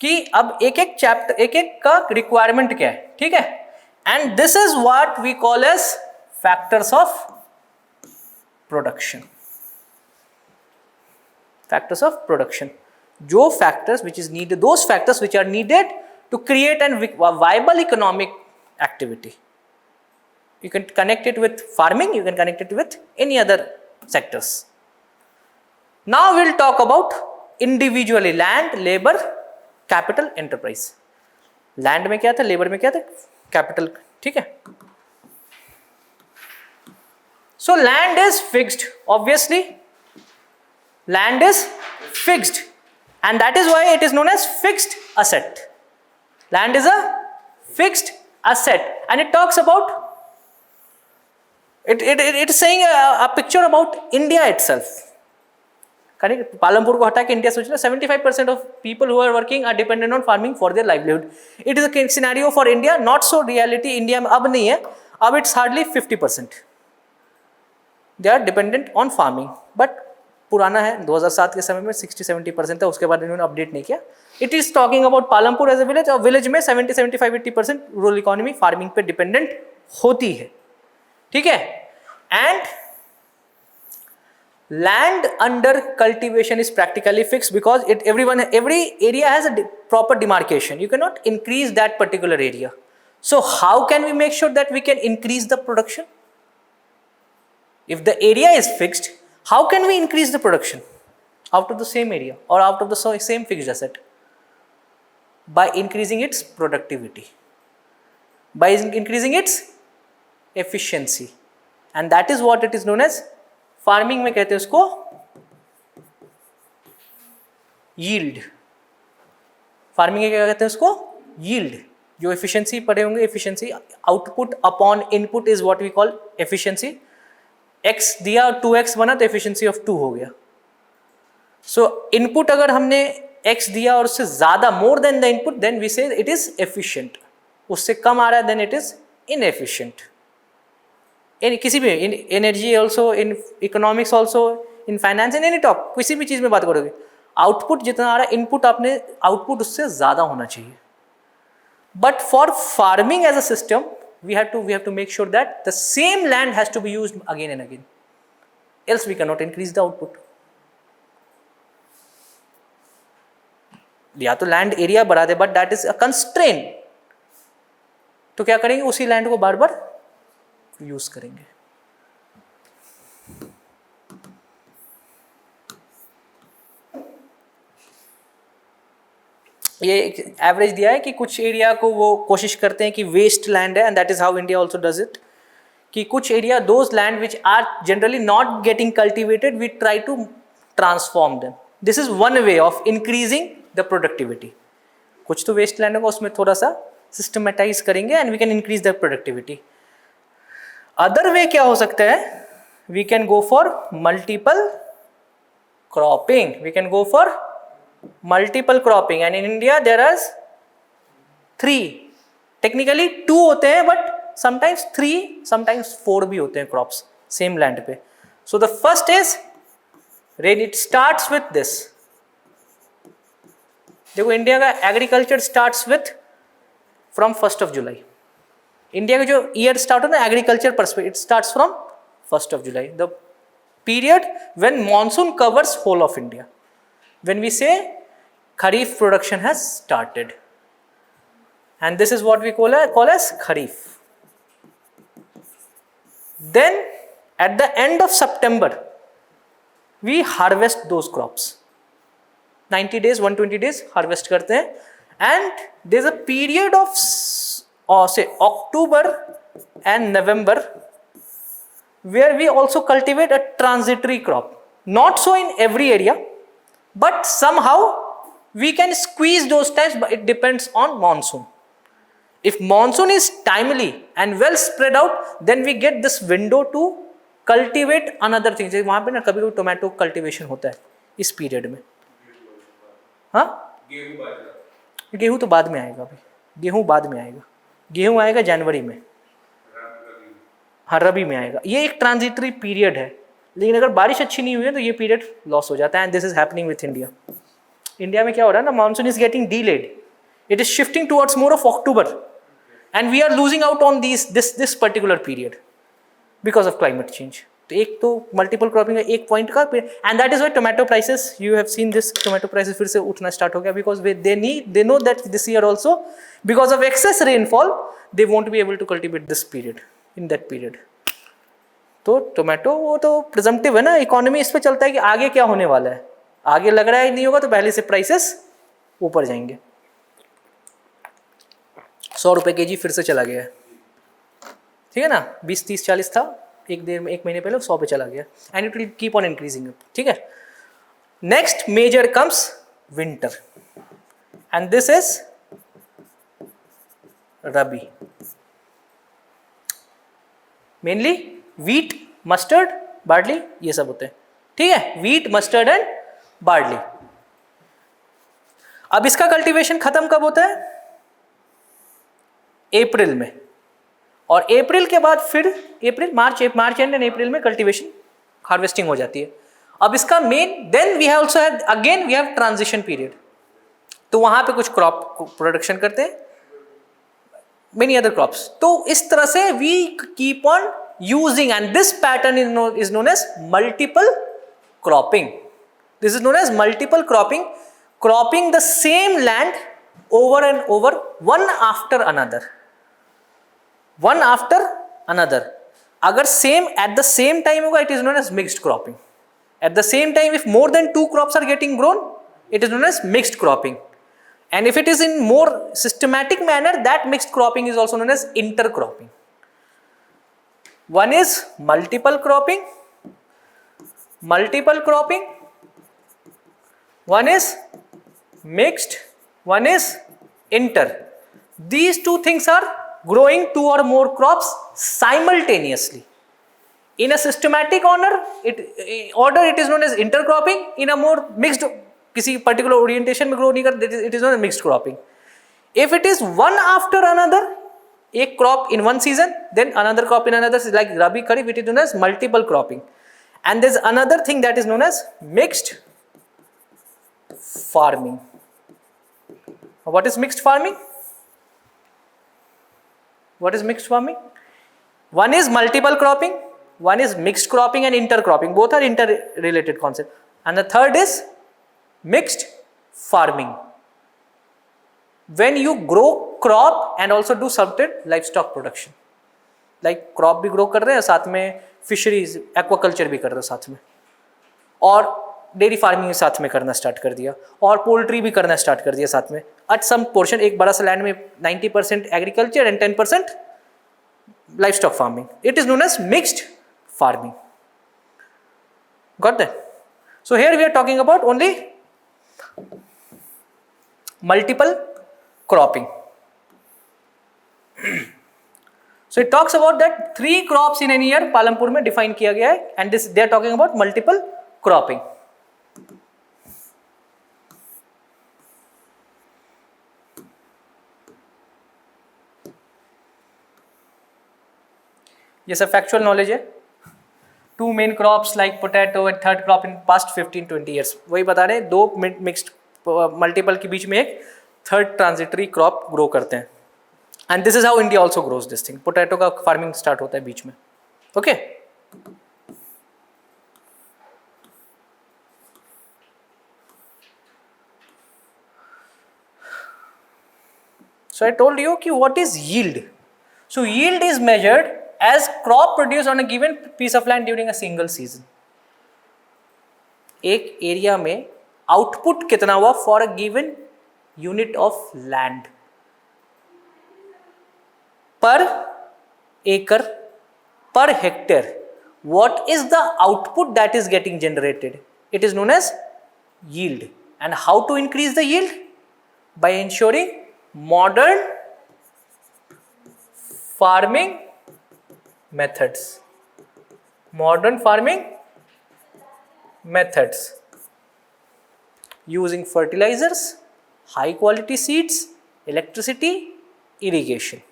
कि अब एक एक चैप्टर, एक एक का रिक्वायरमेंट क्या है. ठीक है. And this is what we call as factors of production. Factors of production. जो factors which is needed, those factors which are needed to create a viable economic activity. You can connect it with farming, you can connect it with any other sectors. Now we'll talk about individually land, labor, capital, enterprise. Land में क्या था, labor में क्या था, capital. ठीक है. So land is fixed, obviously. Land is fixed, and that is why it is known as fixed asset. Land is a fixed asset, and it talks about it is saying a picture about India itself. Correct. Palampur को हटा के इंडिया सोच लो. 75% of people who are working are dependent on farming for their livelihood. It is a scenario for India, not so reality. India में अब नहीं है, अब it's hardly 50%. They are dependent on farming, but पुराना है. 2007 के समय में 60-70% था, उसके बाद इन्होंने अपडेट नहीं किया. It is talking about Palampur as a village, और विलेज में 70-75-80% रूरल इकोनॉमी फार्मिंग पे डिपेंडेंट होती है. ठीक है. And land under cultivation is practically fixed because every area has a proper demarcation. You cannot increase that particular area. So how can we make sure that we can increase the production? If the area is fixed, how can we increase the production out of the same area or out of the same fixed asset? By increasing its productivity, by increasing its efficiency, and that is what it is known as farming में कहते हैं उसको यील्ड. फार्मिंग में क्या कहते हैं उसको? यील्ड. जो एफिशिएंसी पढ़े होंगे, efficiency output upon input is what we call efficiency. x दिया और 2x बना तो एफिशिएंसी ऑफ 2 हो गया. सो इनपुट अगर हमने x दिया और उससे ज्यादा, more than the input, then we say it is efficient. उससे कम आ रहा है देन इट इज इनएफिशिएंट. किसी भी इन energy also, in economics also, in finance, in any top, किसी भी चीज़ में बात करोगे, आउटपुट जितना आ रहा है, इनपुट आपने आउटपुट उससे ज़्यादा होना चाहिए. But for farming as a system we have to make sure that the same land has to be used again and again, else we cannot increase the output. या तो लैंड एरिया बढ़ा दे, but that is a constraint. तो क्या करेंगे, उसी लैंड को बार बार यूज करेंगे. ये एवरेज दिया है कि कुछ एरिया को वो कोशिश करते हैं कि वेस्ट लैंड है, and that is how India also does it, कि कुछ area those land which are generally not getting cultivated we try to transform them. This is one way of increasing the productivity. कुछ तो वेस्ट लैंड होगा उसमें थोड़ा सा सिस्टमेटाइज करेंगे and we can increase the productivity. Other way क्या हो सकता है, we can go for multiple cropping. We can go for multiple cropping, and in India there are 3, technically 2 होते हैं बट समटाइम्स 3 समटाइम्स 4 भी होते हैं क्रॉप्स सेम लैंड पे. So the first is rain. It starts with this. देखो इंडिया का agriculture starts with from 1st of July. India का जो ईयर स्टार्ट होता है agriculture perspective, it starts from 1st of July, the period when monsoon covers whole of India. When we say kharif production has started, and this is what we call as kharif. Then at the end of September we harvest those crops. 90 days 120 days harvest करते हैं, and there's a period of say October and November where we also cultivate a transitory crop. Not so in every area, but somehow we can squeeze those times, but it depends on monsoon. If monsoon is timely and well spread out, then we get this window to cultivate another thing. जैसे वहाँ पे ना कभी कभी टोमेटो कल्टीवेशन होता है इस पीरियड में. हाँ, गेहूँ तो बाद में आएगा. अभी गेहूँ बाद में आएगा. गेहूँ आएगा जनवरी में. हाँ, रबी में आएगा. ये एक ट्रांजिटरी पीरियड है, लेकिन अगर बारिश अच्छी नहीं हुई है तो ये पीरियड लॉस हो जाता है. And this is happening with India. India में क्या हो रहा है ना, monsoon is getting delayed. It is shifting towards more of October, and we are losing out on this particular period because of climate change. तो एक तो मल्टीपल क्रॉपिंग का एक पॉइंट का, and that is why tomato prices, you have seen this, tomato prices फिर से उठना स्टार्ट हो गया, because they know that this year also because of excess rainfall they won't be able to cultivate this period in that period. तो टोमेटो वो तो प्रिजम्पटिव है ना, इकोनॉमी इस पर चलता है कि आगे क्या होने वाला है. आगे लग रहा है नहीं होगा तो पहले से प्राइसेस ऊपर जाएंगे. 100 रुपये kg फिर से चला गया है. ठीक है ना, 20 30 40 था एक महीने पहले, 100 पे चला गया, and it will keep on increasing. ठीक है. Next major comes winter, and this is rabi. Mainly wheat, mustard, barley, ये सब होते हैं. ठीक है, वीट, मस्टर्ड एंड बार्ली. अब इसका कल्टीवेशन खत्म कब होता है? अप्रैल में. और अप्रैल के बाद फिर मार्च एंड अप्रैल में कल्टीवेशन हार्वेस्टिंग हो जाती है. अब इसका main, then we have also again we have transition period. तो वहां पे कुछ क्रॉप प्रोडक्शन करते हैं, मेनी अदर क्रॉप्स. तो इस तरह से we keep on using, and this pattern is known as multiple cropping. This is known as multiple cropping, cropping the same land over and over, one after another. अगर same at the same time होगा, it is known as mixed cropping. At the same time, if more than 2 crops are getting grown, it is known as mixed cropping. And if it is in more systematic manner, that mixed cropping is also known as intercropping. One is multiple cropping, one is mixed, one is inter. These two things are growing 2 or more crops simultaneously. In a systematic order, it is known as intercropping. In a more mixed, किसी particular orientation में grow नहीं कर, it is known as mixed cropping. If it is one after another, एक crop in one season, then another crop in another, like Rabi Kharif, it is known as multiple cropping. And there's another thing that is known as mixed farming. What is mixed farming? One is multiple cropping, one is mixed cropping and intercropping. Both are interrelated concepts. And the third is mixed farming. When you grow crop and also do certain livestock production. Like crop भी grow कर रहे हैं, साथ में fisheries, aquaculture भी कर रहे हैं साथ में. और डेयरी फार्मिंग साथ में करना स्टार्ट कर दिया और पोल्ट्री भी करना स्टार्ट कर दिया साथ में. एट सम पोर्शन एक बड़ा सा लैंड में 90% agriculture and 10% livestock farming. It is known as mixed farming. Got that? So here we are talking about only multiple cropping. So it talks about that 3 crops in a year Palampur में define किया गया है and this they are talking about multiple cropping. ये सब फैक्चुअल नॉलेज है. 2 main crops like potato and third crop in past 15-20 years. वही बता रहे हैं, 2 मिक्स्ड मल्टीपल के बीच में एक थर्ड ट्रांजिटरी क्रॉप ग्रो करते हैं. And this is how India also grows this thing. Potato का फार्मिंग स्टार्ट होता है बीच में. Okay so I told you कि what is yield. So yield is measured as crop produced on a given piece of land during a single season. एक एरिया में आउटपुट कितना हुआ for a given unit of land पर एकड़ per hectare. what is the output that is getting generated? It is known as yield. And how to increase the yield? By ensuring modern farming methods. Modern farming methods using fertilizers, high quality seeds, electricity, irrigation.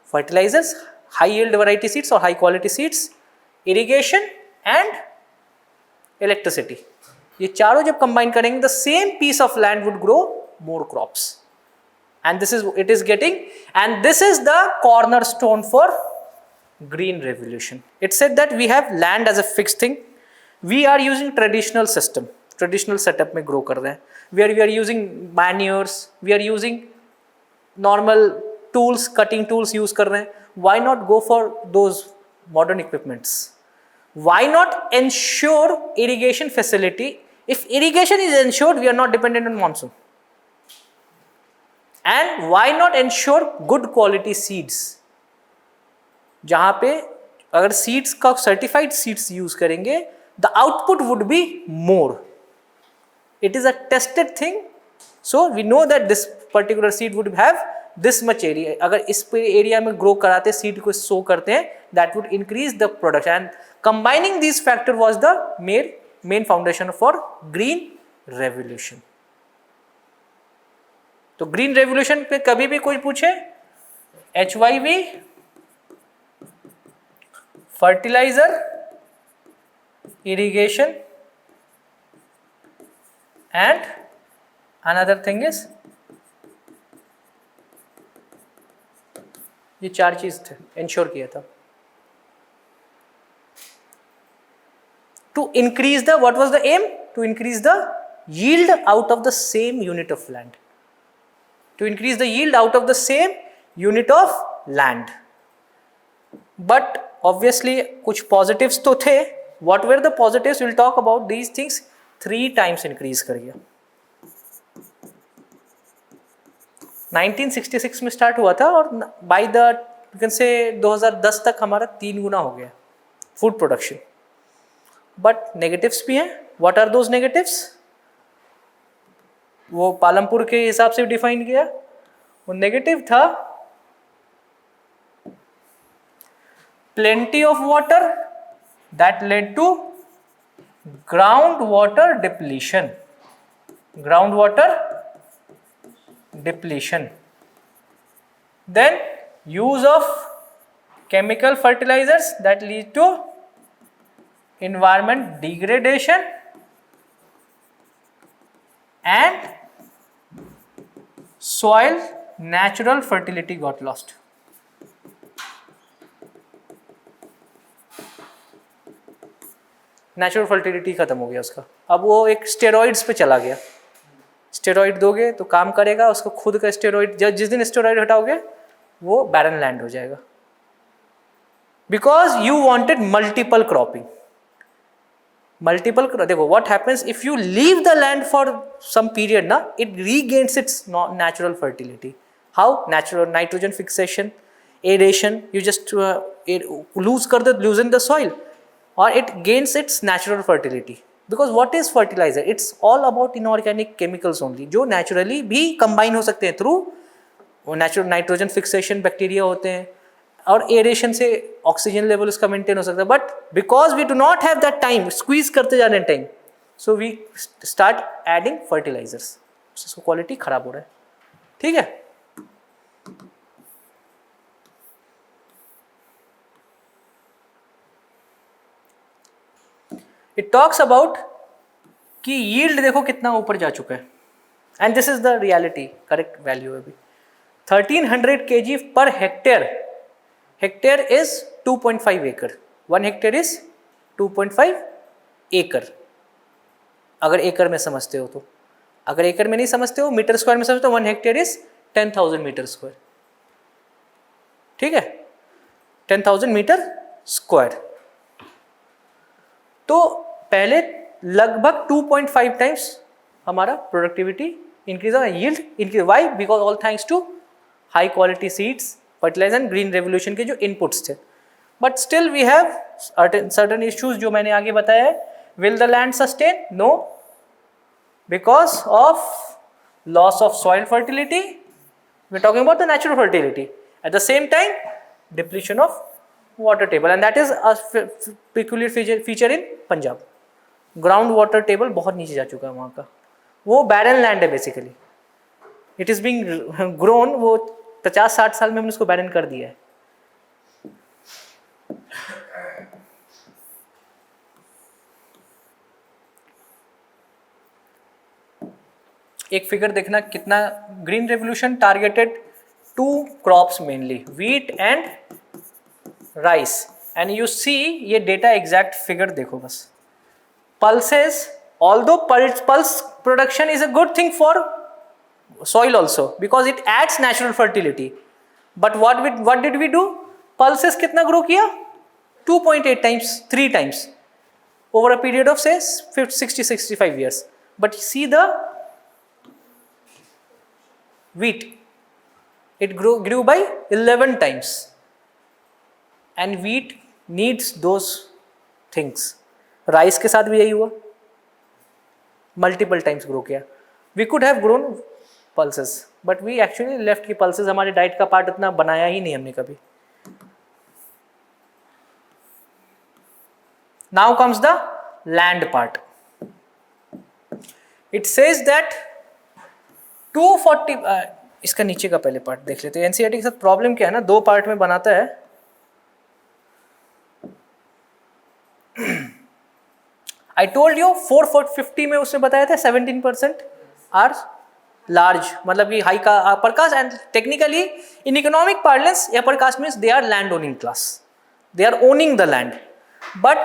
Fertilizers, high yield variety seeds or high quality seeds, irrigation and electricity. ये चारों जब कंबाइन करेंगे the same piece of land would grow more crops. And this is it is getting, and this is the cornerstone for green revolution. It said that we have land as a fixed thing. We are using traditional system, traditional setup में grow कर रहे हैं. Where we are using manures, we are using normal tools, cutting tools use कर रहे हैं. Why not go for those modern equipments? Why not ensure irrigation facility? If irrigation is ensured, we are not dependent on monsoon. And why not ensure good quality seeds? जहाँ पे अगर सीड्स का सर्टिफाइड सीड्स यूज करेंगे the output would be more. It is a tested thing. So we know that this particular seed would have this much area. अगर इस एरिया में ग्रो कराते सीड को सो करते हैं that would increase the production. And combining this factor was the main foundation for green revolution. तो ग्रीन रेवोल्यूशन पे कभी भी कोई पूछे HYV, fertilizer, irrigation and another thing is ये 4 चीज थे इंश्योर किया था. To increase the, what was the aim? To increase the yield out of the same unit of land. To increase the yield out of the same unit of land. But obviously कुछ positives तो थे. What were the positives? We'll talk about these things. 3 times increase कर गया. 1966 में स्टार्ट हुआ था और by the you can say 2010 तक हमारा 3 गुना हो गया फूड प्रोडक्शन. बट नेगेटिव्स भी हैं. What are those negatives? वो पालमपुर के हिसाब से डिफाइन किया. वो नेगेटिव था plenty of water that led to groundwater depletion. Groundwater depletion. Then use of chemical fertilizers that lead to environment degradation and soil natural fertility got lost. Natural fertility खत्म हो गया उसका. अब वो एक स्टेरॉइड्स पे चला गया. स्टेरॉइड दोगे तो काम करेगा, उसको खुद का स्टेरॉइड जिस दिन स्टेरॉइड हटाओगे वो बैरन लैंड हो जाएगा. Because you wanted multiple cropping. Multiple, देखो what happens if you leave the land for some period ना, it regains its natural fertility. How? Natural nitrogen fixation, aeration, you just loose कर दो, लूजन द सॉइल, और it gains its natural fertility. Because what is fertilizer? It's all about inorganic chemicals only, जो नेचुरली भी कंबाइन हो सकते हैं through natural nitrogen fixation, bacteria होते हैं, और एरेशन से ऑक्सीजन लेवल उसका मेंटेन हो सकता है. But because we do not have that time, squeeze करते जा रहे हैं time, so we start adding fertilisers, उसको क्वालिटी खराब हो रहा है. ठीक है. इट टॉक्स अबाउट कि यील्ड देखो कितना ऊपर जा चुका है, and this is the reality, correct value है अभी 1300 kg per hectare. Hectare is 2.5 एकड़, 1 हेक्टेयर इज 2.5 एकड़, अगर एकड़ में समझते हो तो. अगर एकड़ में नहीं समझते हो, मीटर स्क्वायर में समझते हो, 1 हेक्टेयर इज 10,000 मीटर स्क्वायर. ठीक है, 10,000 मीटर स्क्वायर. तो पहले लगभग 2.5 टाइम्स हमारा प्रोडक्टिविटी इंक्रीज और yield increase. Why? Because all thanks to high quality seeds, fertiliser and green revolution के जो इनपुट्स थे. But still we have certain issues जो मैंने आगे बताया है. Will the land sustain? No, because of loss of soil fertility. We are talking about the natural fertility. At the same time depletion of water table, and that is a peculiar feature in Punjab. Ground water table बहुत नीचे जा चुका है वहाँ का. वो बैरन लैंड है basically. It is being grown. वो 50-60 साल में हमने उसको बैरन कर दिया है. एक फिगर देखना कितना. Green revolution targeted 2 crops mainly, wheat and rice. And you see ये डेटा एग्जैक्ट फिगर देखो बस. Pulses, although pulse production is a good thing for soil also because it adds natural fertility, but what did we do? Pulses कितना ग्रो किया? 2.8 times, 3 times over a period of say 60-65 years. But see the wheat, it grew by 11 times, and wheat needs those things. Rice के साथ भी यही हुआ, मल्टीपल टाइम्स ग्रो किया. We could have grown pulses, but we actually left की पल्सेस हमारे डाइट का पार्ट इतना बनाया ही नहीं हमने कभी. Now comes the land part. It says that 240, इसका नीचे का पहले पार्ट देख लेते हैं. एनसीईआरटी के साथ प्रॉब्लम क्या है ना, 2 पार्ट में बनाता है. आई टोल्ड यू 450 में उसने बताया था 17% आर लार्ज, मतलब कि हाई का upper caste. And technically in economic parlance upper caste means they are land owning class, they are owning the land. But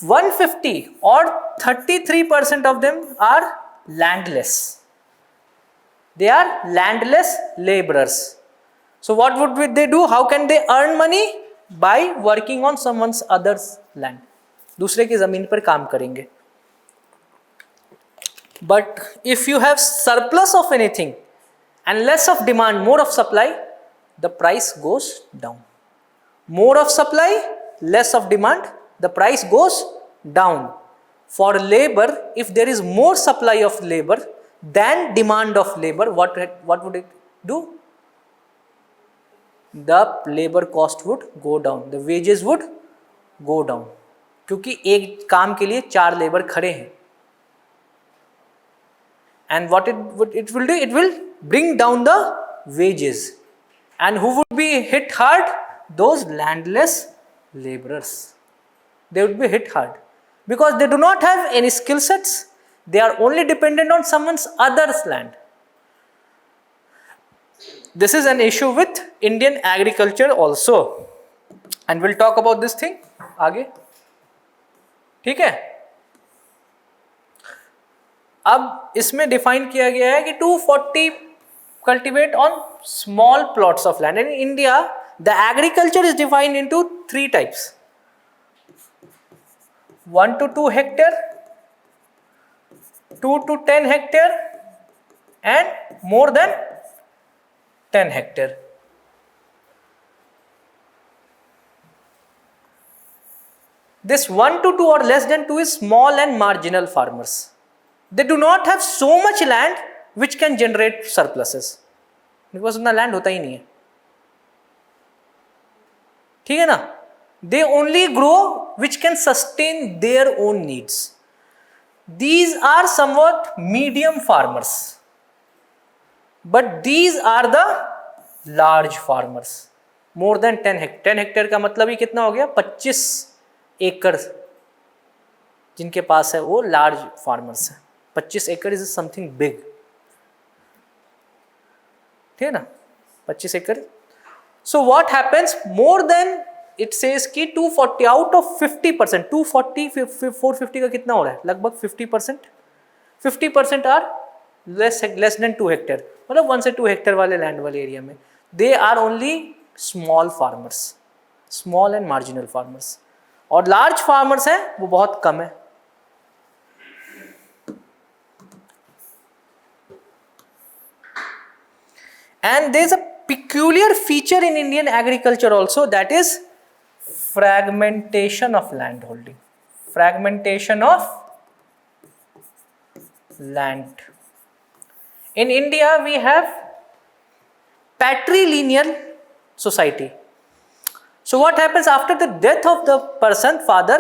150 और 33% of them are landless. They are landless laborers. So what would they do? How can they earn money? By working on someone's other's land. दूसरे की जमीन पर काम करेंगे. But if you have surplus of anything and less of demand, more of supply, the price goes down. More of supply, less of demand, the price goes down. For labor, if there is more supply of labor than demand of labor, what would it do? The labor cost would go down, the wages would go down, क्योंकि एक काम के लिए 4 लेबर खड़े हैं. And what it will do? It will bring down the wages. And who would be hit hard? Those landless laborers. They would be hit hard because they do not have any skill sets. They are only dependent on someone's other's land. This is an issue with Indian agriculture also, and we'll talk about this thing आगे. ठीक है. अब इसमें डिफाइन किया गया है कि 240 cultivate on small plots of land. In India, the agriculture is divided into 3 types. 1 to 2 hectare, 2 to 10 hectare, and more than 10 hectare. This 1 to 2 or less than 2 is small and marginal farmers. They do not have so much land which can generate surpluses. उनके पास उतना लैंड होता ही नहीं है, ठीक है ना. They only grow which can sustain their own needs. These are somewhat medium farmers, but these are the large farmers. More than 10 hectare. 10 hectare का मतलब ही कितना हो गया, 25 एकड़ जिनके पास है वो लार्ज फार्मर्स है. 25 एकड़ इज समथिंग बिग, ठीक है ना, 25 एकड़. So what happens, more than it says कि 240 आउट ऑफ 50%, 240 450 का कितना हो रहा है, लगभग 50%. 50% आर लेस देन 2 हेक्टेयर, मतलब 1 से 2 हेक्टेयर वाले लैंड वाले एरिया में they are only small farmers, small and marginal farmers. और लार्ज फार्मर्स हैं वो बहुत कम है. And there is a peculiar feature in Indian agriculture also, that is fragmentation of land holding. Fragmentation of land. In India we have patrilineal society. So what happens after the death of the person, father,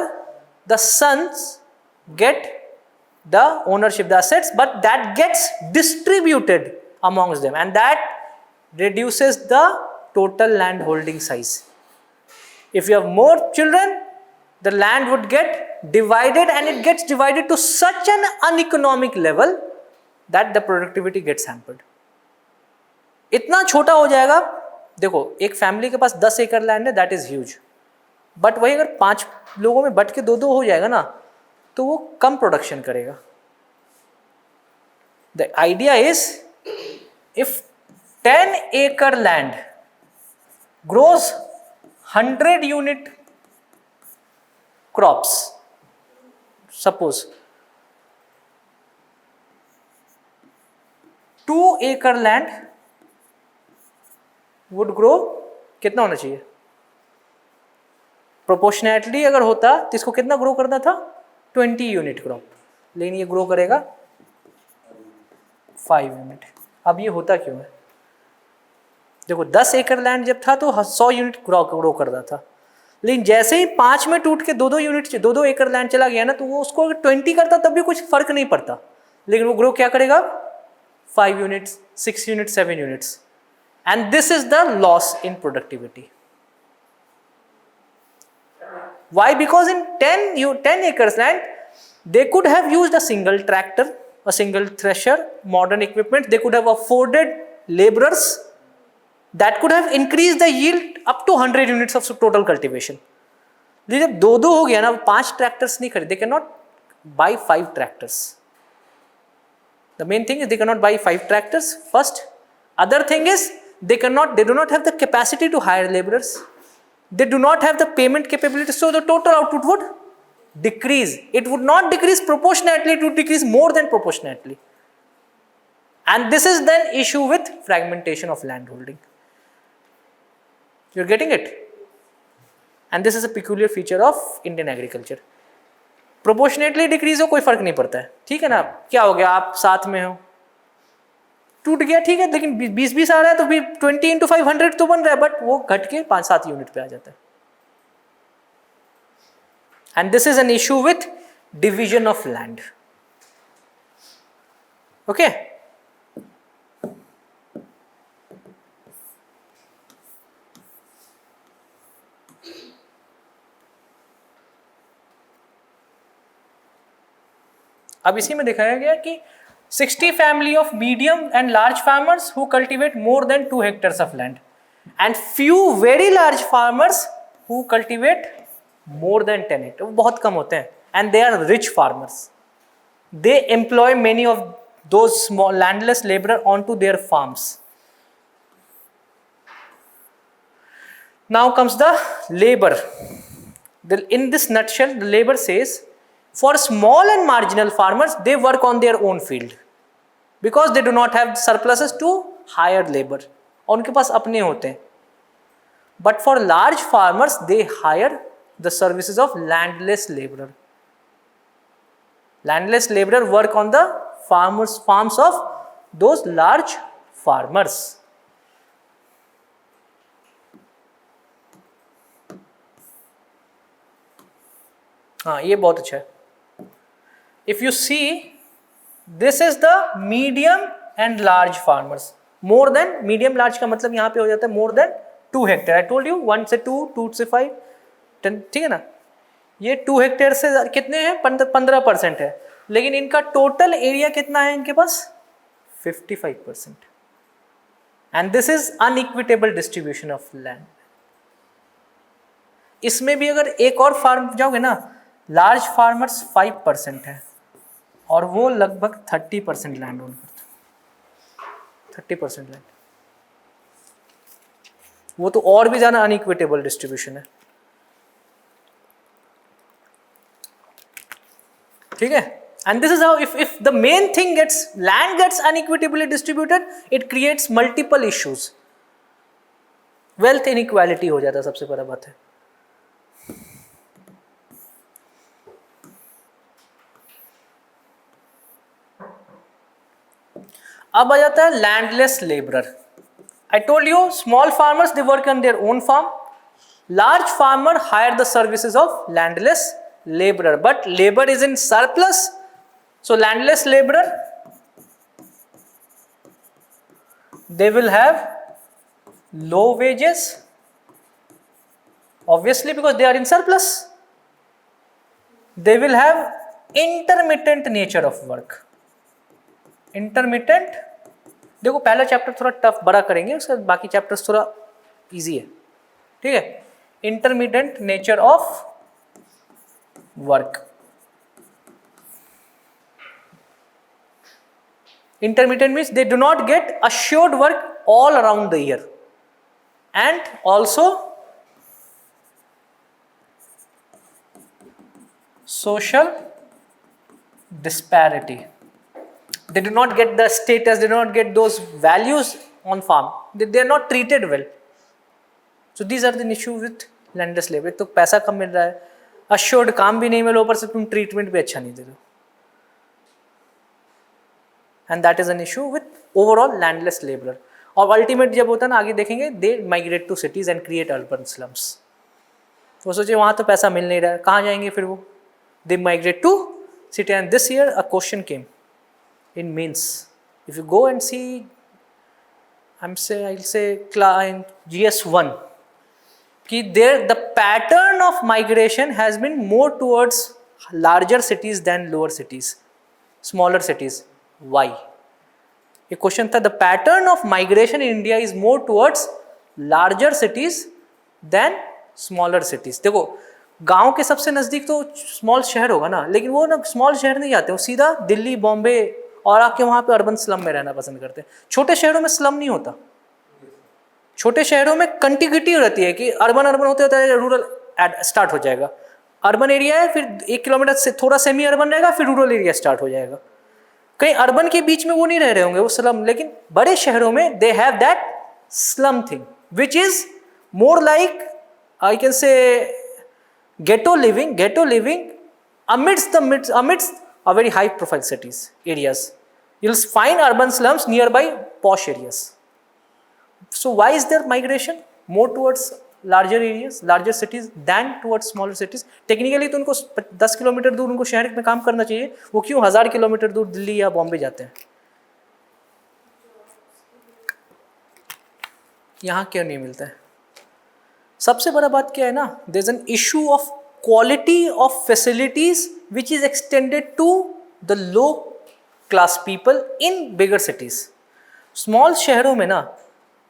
the sons get the ownership, the assets, but that gets distributed amongst them, and that reduces the total land holding size. If you have more children, the land would get divided, and it gets divided to such an uneconomic level that the productivity gets hampered. इतना छोटा हो जाएगा. देखो, एक फैमिली के पास 10 एकड़ लैंड है, दैट इज ह्यूज, बट वही अगर 5 लोगों में बट के 2-2 हो जाएगा ना, तो वो कम प्रोडक्शन करेगा. The idea is, if 10 acre land grows 100 unit crops, suppose 2 acre land would grow, कितना होना चाहिए, प्रोपोर्शनेटली अगर होता तो इसको कितना ग्रो करना था, 20 यूनिट क्रॉप, लेकिन ये ग्रो करेगा 5 यूनिट. अब ये होता क्यों है, देखो 10 एकड़ लैंड जब था तो 100 यूनिट ग्रो कर रहा था, लेकिन जैसे ही 5 में टूट के 2-2 यूनिट 2-2 एकड़ लैंड चला गया ना, तो वो उसको अगर 20 करता तब भी कुछ फर्क नहीं पड़ता, लेकिन वो ग्रो क्या करेगा, 5 units, 6 units, 7 units. And this is the loss in productivity. Why? Because in 10 acres land, they could have used a single tractor, a single thresher, modern equipment. They could have afforded laborers that could have increased the yield up to 100 units of total cultivation. लेकिन जब 2-2 हो गया ना, 5 ट्रैक्टर्स नहीं खरीदे, they cannot buy 5 tractors. The main thing is they cannot buy 5 tractors first. Other thing is they do not have the capacity to hire laborers. They do not have the payment capability, so the total output would decrease. It would not decrease proportionately, it would decrease more than proportionately. And this is then issue with fragmentation of land holding. You're getting it? And this is a peculiar feature of Indian agriculture. Proportionately decrease हो, कोई फर्क नहीं पड़ता है, ठीक है ना. क्या हो गया, आप साथ में हो, टूट गया, ठीक है, लेकिन 20-20 आ रहा है तो भी 20 into 500 तो बन रहा है, बट वो घट के 5-7 यूनिट पे आ जाता है. And this is an issue with division of land. Okay, अब इसी में दिखाया गया कि 60 family of medium and large farmers who cultivate more than 2 hectares of land, and few very large farmers who cultivate more than 10 hectares. वो बहुत कम होते हैं, and they are rich farmers. They employ many of those small landless laborer onto their farms. Now comes the labor. In this nutshell, the labor says For small and marginal farmers, they work on their own field because they do not have surpluses to hire labor. और उनके पास अपने होते हैं. But for large farmers, they hire the services of landless laborer. Landless laborer work on the farms of those large farmers. हाँ, ये बहुत अच्छा है. If you see, this is the medium and large farmers. More than medium large का मतलब यहाँ पे हो जाता है more than 2 hectare. I told you 1 से 2, 2 से 5, 10, ठीक है ना. ये 2 हेक्टेयर से कितने हैं? 15% है. लेकिन इनका टोटल एरिया कितना है इनके पास? 55%. And this is unequitable distribution of land. इसमें भी अगर एक और फार्म जाओगे ना, लार्ज फार्मर्स 5% है और वो लगभग 30% लैंड ओन करते हैं. 30% लैंड, वो तो और भी ज्यादा अनइक्विटेबल डिस्ट्रीब्यूशन है. ठीक है. And this is how if the main thing land gets unequitably distributed, it creates multiple issues. Wealth inequality हो जाता है, सबसे बड़ा बात है. अब आ जाता है landless labourer. I told you small farmers they work on their own farm. Large farmer hire the services of landless laborer, but labor is in surplus. So landless laborer, they will have low wages, obviously because they are in surplus. They will have intermittent nature of work. Intermittent, देखो पहला चैप्टर थोड़ा टफ बड़ा करेंगे, उसके बाकी चैप्टर्स थोड़ा इजी है. ठीक है. Intermittent nature of work. Intermittent means they do not get assured work all around the year, and also social disparity. They do not get the status, they do not get those values on farm. They are not treated well. So these are the issues with landless labor. तो पैसा कम मिल रहा है, assured काम भी नहीं मिल रहा, ऊपर से तुम ट्रीटमेंट भी अच्छा नहीं दे दो. And that is an issue with overall landless laborer. और ultimate जब होता है ना, आगे देखेंगे, they migrate to cities and create urban slums. वो सोचे वहाँ तो पैसा मिल नहीं रहा है, कहाँ जाएंगे फिर वो? They migrate to city. And this year a question came in mains. If you go and see, I'll say in GS1, कि there the pattern of migration has been more towards larger cities than lower cities, smaller cities. Why? ये क्वेश्चन था. The pattern of migration in India is more towards larger cities than smaller cities. देखो गांव के सबसे नजदीक तो स्मॉल शहर होगा ना, लेकिन वो ना स्मॉल शहर नहीं आते, वो सीधा दिल्ली बॉम्बे और आके वहाँ पे अर्बन स्लम में रहना पसंद करते हैं. छोटे शहरों में स्लम नहीं होता. छोटे शहरों में कंटिग्यूटी रहती है कि अर्बन होते होते रूरल स्टार्ट हो जाएगा. अर्बन एरिया है, फिर 1 किलोमीटर से थोड़ा सेमी अर्बन रहेगा, फिर रूरल एरिया स्टार्ट हो जाएगा. कहीं अर्बन के बीच में वो नहीं रह रहे होंगे, वो स्लम. लेकिन बड़े शहरों में they have that slum thing which is more like I can say ghetto living amidst a very high profile cities areas. You'll find urban slums nearby posh areas. So why is there migration more towards larger areas, larger cities than towards smaller cities? Technically तो उनको 10 किलोमीटर दूर उनको शहर में काम करना चाहिए, वो क्यों 1000 किलोमीटर दूर दिल्ली या बॉम्बे जाते हैं? यहाँ क्यों नहीं मिलता है? सबसे बड़ा बात क्या है ना, there is an issue of quality of facilities which is extended to the low class people in bigger cities. Small शहरों में ना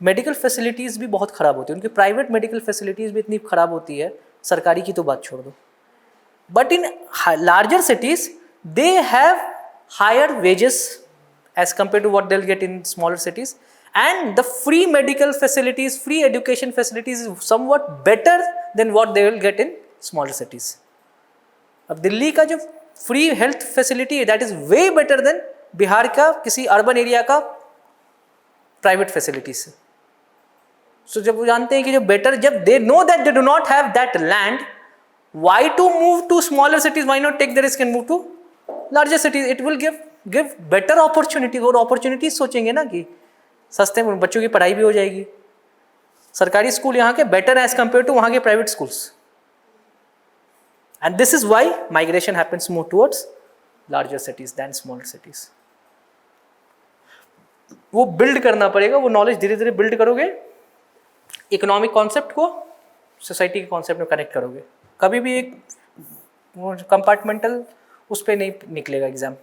मेडिकल फैसिलिटीज भी बहुत खराब होती है, उनकी प्राइवेट मेडिकल फैसिलिटीज भी इतनी खराब होती है, सरकारी की तो बात छोड़ दो. But in larger cities they have higher wages as compared to what they will get in smaller cities. And the free medical facilities, free education facilities is somewhat better than what they will get in smaller cities. अब दिल्ली का जो free health facility that is way better than Bihar का किसी अर्बन एरिया का प्राइवेट फैसिलिटी से. सो जब वो जानते हैं कि जो बेटर, जब दे know that they do not have that land, why to move to smaller cities? Why not take the risk and move to larger cities? It will give better opportunity. और opportunities सोचेंगे ना कि सस्ते में बच्चों की पढ़ाई भी हो जाएगी. सरकारी स्कूल यहाँ के बेटर एज कंपेयर टू वहाँ के private schools. And this is why migration happens more towards larger cities than smaller cities. वो बिल्ड करना पड़ेगा, वो नॉलेज धीरे धीरे बिल्ड करोगे, इकोनॉमिक कॉन्सेप्ट को सोसाइटी के कॉन्सेप्ट में कनेक्ट करोगे. कभी भी एक कंपार्टमेंटल उस पर नहीं निकलेगा exam.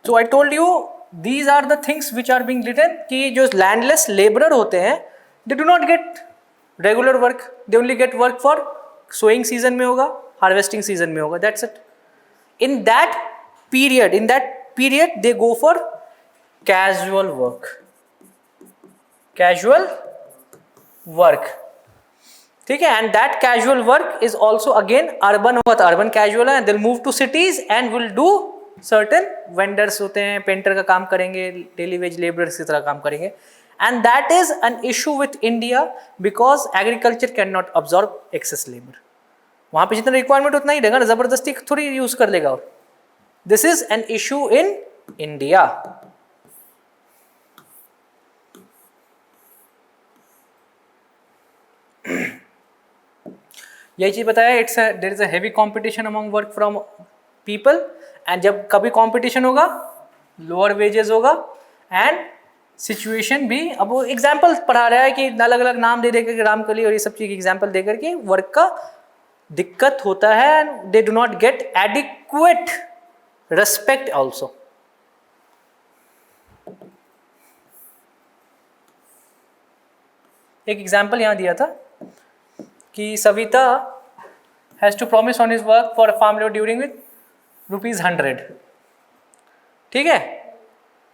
So I told you these are the things which are being written कि जो लैंडलेस लेबरर होते हैं they do not get regular work, they only get work for sowing season में होगा, हार्वेस्टिंग सीजन में होगा, that's it. In that period they go for casual work. ठीक है. and that casual work is also again urban होगा तो urban casual है. they'll move to cities and will do certain vendors होते हैं, पेंटर का काम करेंगे, डेली वेज लेबरर्स की तरह काम करेंगे. and that is an issue with India because agriculture cannot absorb excess labor. वहाँ पे जितना रिक्वायरमेंट उतना ही रहेगा ना, जबरदस्ती थोड़ी यूज कर लेगा. और this is an issue in India. यही चीज बताया, there is a heavy competition among work from people, and जब कभी competition होगा lower wages होगा and situation भी. अब वो एग्जाम्पल पढ़ा रहा है कि अलग अलग नाम दे देकर रामकली और ये सब चीज एग्जाम्पल देकर के वर्क का दिक्कत होता है. they do not get adequate respect also. एक एग्जाम्पल यहां दिया था कि Savita has to promise on his work for farm labour during with ₹100. ठीक है.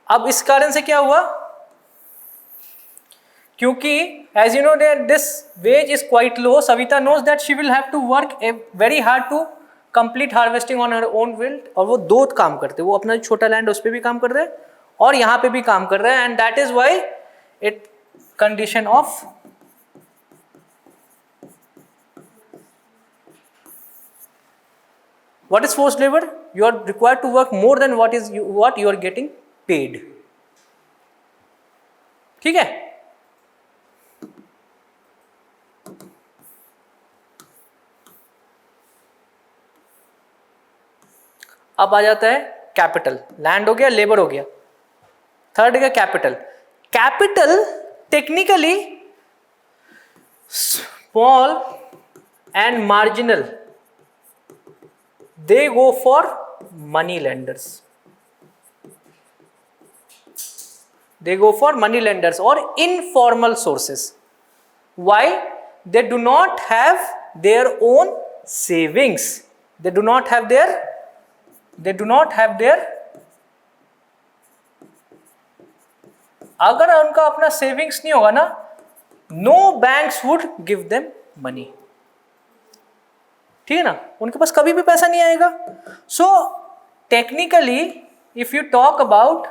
अब इस कारण से क्या हुआ, क्योंकि as you know that this wage is quite low, Savita knows that she will have to work very hard to complete harvesting on her own field. और वो दो काम करते, वो अपना छोटा लैंड उस पर भी काम कर रहे हैं और यहाँ पे भी काम कर रहे हैं. And that is why it condition of what is forced labor? You are required to work more than what you are getting paid. ठीक है. अब आ जाता है कैपिटल. लैंड हो गया, लेबर हो गया, थर्ड है capital. Capital technically small and marginal, they go for money lenders. They go for money lenders or informal sources. Why? They do not have their own savings. They do not have their अगर उनका अपना सेविंग्स नहीं होगा ना, no banks would give them money. ठीक है ना, उनके पास कभी भी पैसा नहीं आएगा. So technically if you talk about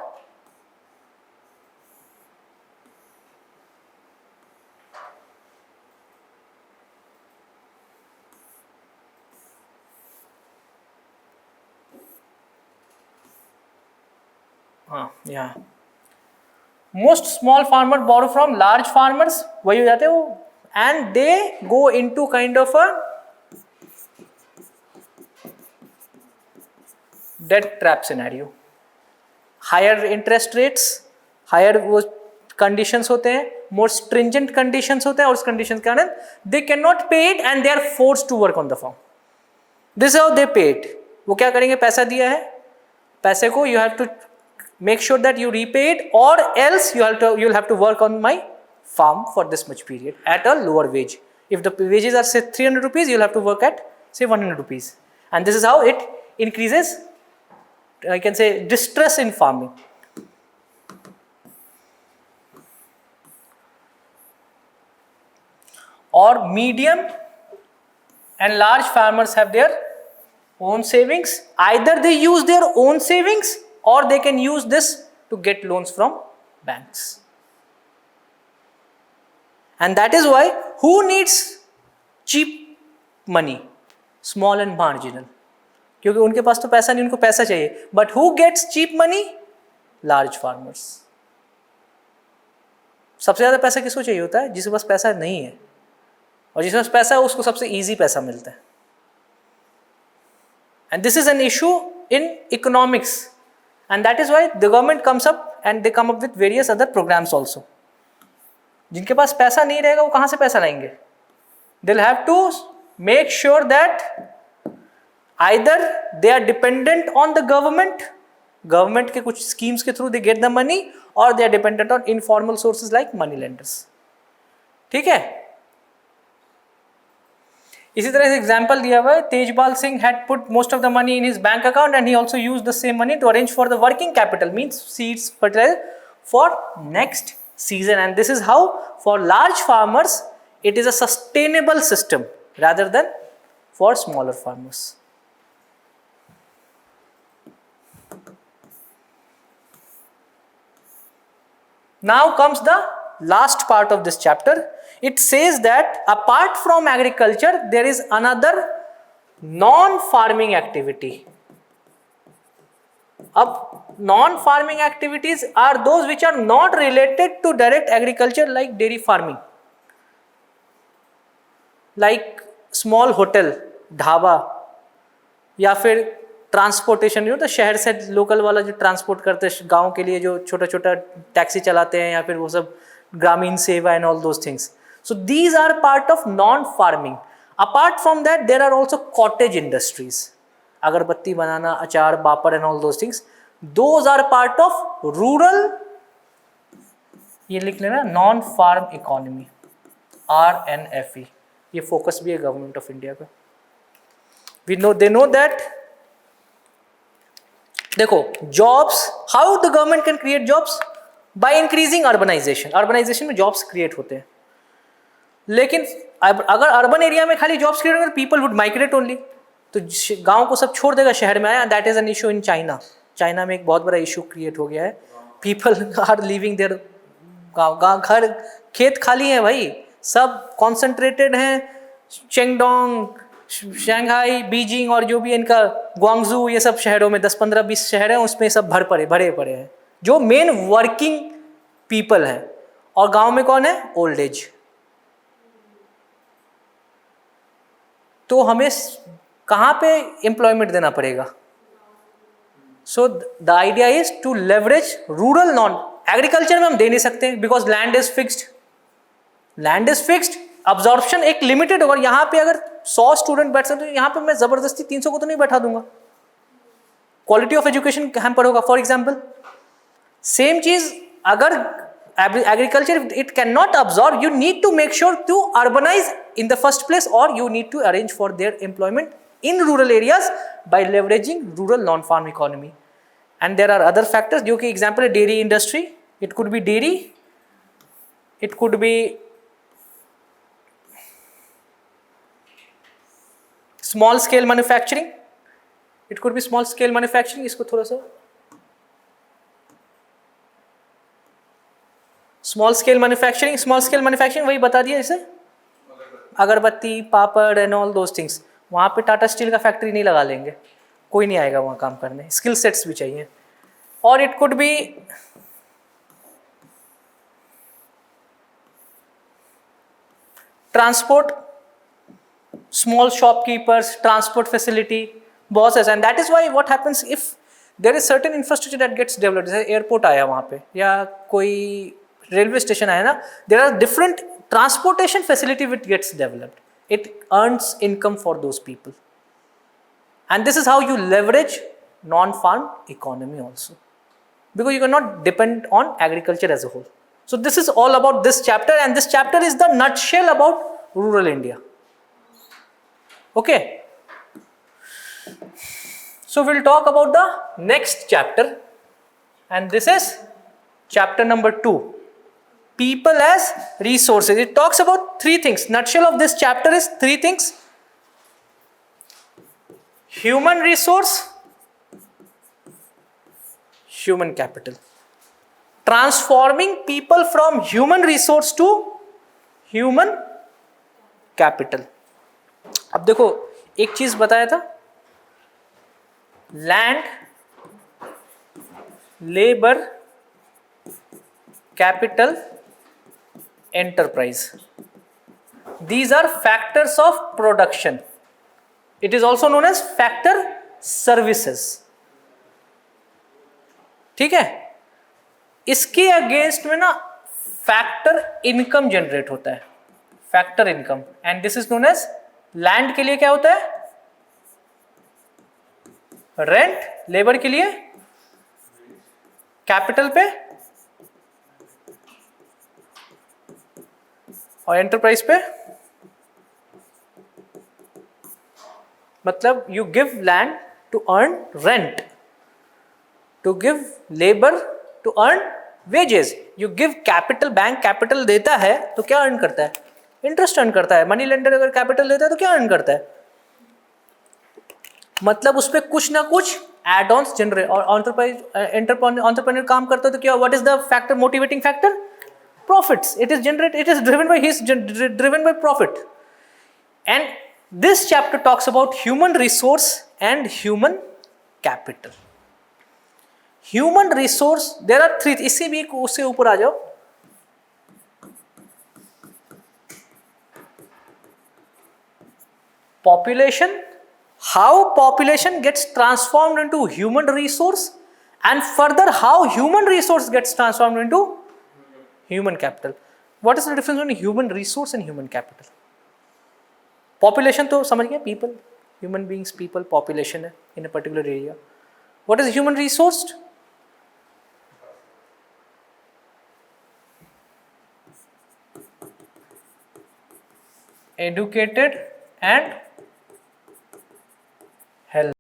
यहाँ most small farmer borrow from large farmers, वही हो जाते हैं वो, and they go into kind of a debt trap scenario. Higher interest rates, higher वो कंडीशंस होते हैं, मोर स्ट्रिंजेंट कंडीशंस होते हैं, और उस कंडीशन के कारण they can not pay it and they are forced to work on the farm. This how they pay it. वो क्या करेंगे, पैसा दिया है, पैसे को you have to make sure that you repay it, or else you'll have to work on my farm for this much period at a lower wage. If the wages are say 300 rupees, you'll have to work at say 100 rupees, and this is how it increases, I can say, distress in farming. or medium and large farmers have their own savings. Either they use their own savings or they can use this to get loans from banks. And that is why who needs cheap money? Small and marginal. क्योंकि उनके पास तो पैसा नहीं, उनको पैसा चाहिए. But who gets cheap money? Large farmers. सबसे ज़्यादा पैसा किसको चाहिए होता है? जिसके पास पैसा नहीं है, और जिसके पास पैसा है उसको सबसे इजी पैसा मिलता है. And this is an issue in economics, and that is why the government comes up and they come up with various other programs also. जिनके पास पैसा नहीं रहेगा वो कहाँ से पैसा लाएंगे? They'll have to make sure that either they are dependent on the government के कुछ schemes के through they get the money, or they are dependent on informal sources like money lenders. ठीक है? इसी तरह से एग्जाम्पल दिया हुआ है, Tejpal Singh had put most of the money in his bank account and he also used the same money to arrange for the working capital, means seeds fertiliser for next season. And this is how for large farmers it is a sustainable system rather than for smaller farmers. Now comes the last part of this chapter. It says that apart from agriculture, there is another non-farming activity. अब non-farming activities are those which are not related to direct agriculture, like dairy farming, like small hotel, dhaba, या फिर ट्रांसपोर्टेशन, यू नो, तो शहर से लोकल वाला जो ट्रांसपोर्ट करते हैं गांव के लिए, जो छोटा छोटा टैक्सी चलाते हैं, या फिर वो सब ग्रामीण सेवा and all those things. So these are part of non farming. Apart from that there are also cottage industries, अगरबत्ती बनाना, अचार, पापड़ and all those things. Those are part of rural, ये लिख लेना, नॉन फार्म इकोनॉमी, RNFE. ये फोकस भी है गवर्नमेंट ऑफ इंडिया का. We know, they know that. देखो, jobs, how the government can create jobs? By increasing urbanization. Urbanization में जॉब्स क्रिएट होते हैं, लेकिन अगर अर्बन एरिया में खाली जॉब्स क्रिएट होंगे, पीपल वुड माइग्रेट ओनली. तो गांव को सब छोड़ देगा, शहर में आया. That is an issue in China. China में एक बहुत बड़ा इशू क्रिएट हो गया है. पीपल आर लिविंग देयर, गाँव, घर, खेत खाली है भाई, सब कॉन्सेंट्रेटेड हैं चेंगडोंग, शंघाई, बीजिंग और जो भी इनका ग्वांगजू, ये सब शहरों में 10, 15, 20 शहर हैं, उसमें सब भरे पड़े हैं जो मेन वर्किंग पीपल हैं. और गांव में कौन है? Old age. तो हमें कहाँ पे एम्प्लॉयमेंट देना पड़ेगा? So the idea is to leverage rural. Non agriculture में हम दे नहीं सकते because land is fixed. Land is fixed, absorption एक लिमिटेड होगा. यहाँ पे अगर 100 स्टूडेंट बैठ सकते, तो यहाँ पे मैं जबरदस्ती 300 को तो नहीं बैठा दूंगा. क्वालिटी ऑफ एजुकेशन हैम्पर होगा. फॉर एग्जाम्पल, सेम चीज अगर agriculture it can not absorb, you need to make sure to urbanize in the first place, और you need to arrange for their employment in rural areas by leveraging rural non farm economy. And there are other factors, जो कि एग्जाम्पल है dairy industry. It could be dairy, it could be small scale manufacturing. It could be small scale manufacturing. इसको थोड़ा सा स्मॉल स्केल मैन्युफैक्चरिंग वही बता दिया. जैसे अगरबत्ती, पापड़ एंड ऑल दोज थिंग्स. वहाँ पे टाटा स्टील का फैक्ट्री नहीं लगा लेंगे, कोई नहीं आएगा वहाँ काम करने. स्किल सेट्स भी चाहिए. और it could B transport, small shopkeepers, transport facility, bosses. And that is why what happens if there is certain infrastructure that gets developed, जैसे एयरपोर्ट आया वहाँ पे, या कोई रेलवे स्टेशन आया ना, there are different transportation facility which gets developed. It earns income for those people. And this is how you leverage non-farm economy also, because you cannot depend on agriculture as a whole. So this is all about this chapter, and this chapter is the nutshell about rural India. Okay, so we'll talk about the next chapter, and this is chapter number 2. people as resources. It talks about three things. Nutshell of this chapter is three things: human resource, human capital. Transforming people from human resource to human capital. अब देखो, एक चीज बताया था, land, labour, capital, enterprise. These are factors of production. It is also known as factor services. ठीक है, इसके अगेंस्ट में ना फैक्टर इनकम जनरेट होता है, factor income, and this is known as, land के लिए क्या होता है? रेंट, लेबर के लिए कैपिटल पे, और एंटरप्राइज पे मतलब you give land to earn rent, to give labour to earn wages, you give capital, bank capital देता है तो क्या अर्न करता है? इंटरेस्ट अर्न करता है. मनी लेंडर अगर कैपिटल देता है तो क्या अर्न करता है? मतलब उस पर कुछ ना कुछ एड ऑन्स जनरेट, और एंटरप्रेन्योर काम करता है तो क्या, what is the factor, motivating factor? Profits. It is driven by profit. And this chapter talks about human resource and human capital. Human resource, there are three. इससे भी उससे ऊपर आ जाओ. Population, how population gets transformed into human resource, and further how human resource gets transformed into human capital. What is the difference between human resource and human capital? Population तो समझ गया, people, human beings, people, population है in a particular area. What is human resource? Educated and healthy.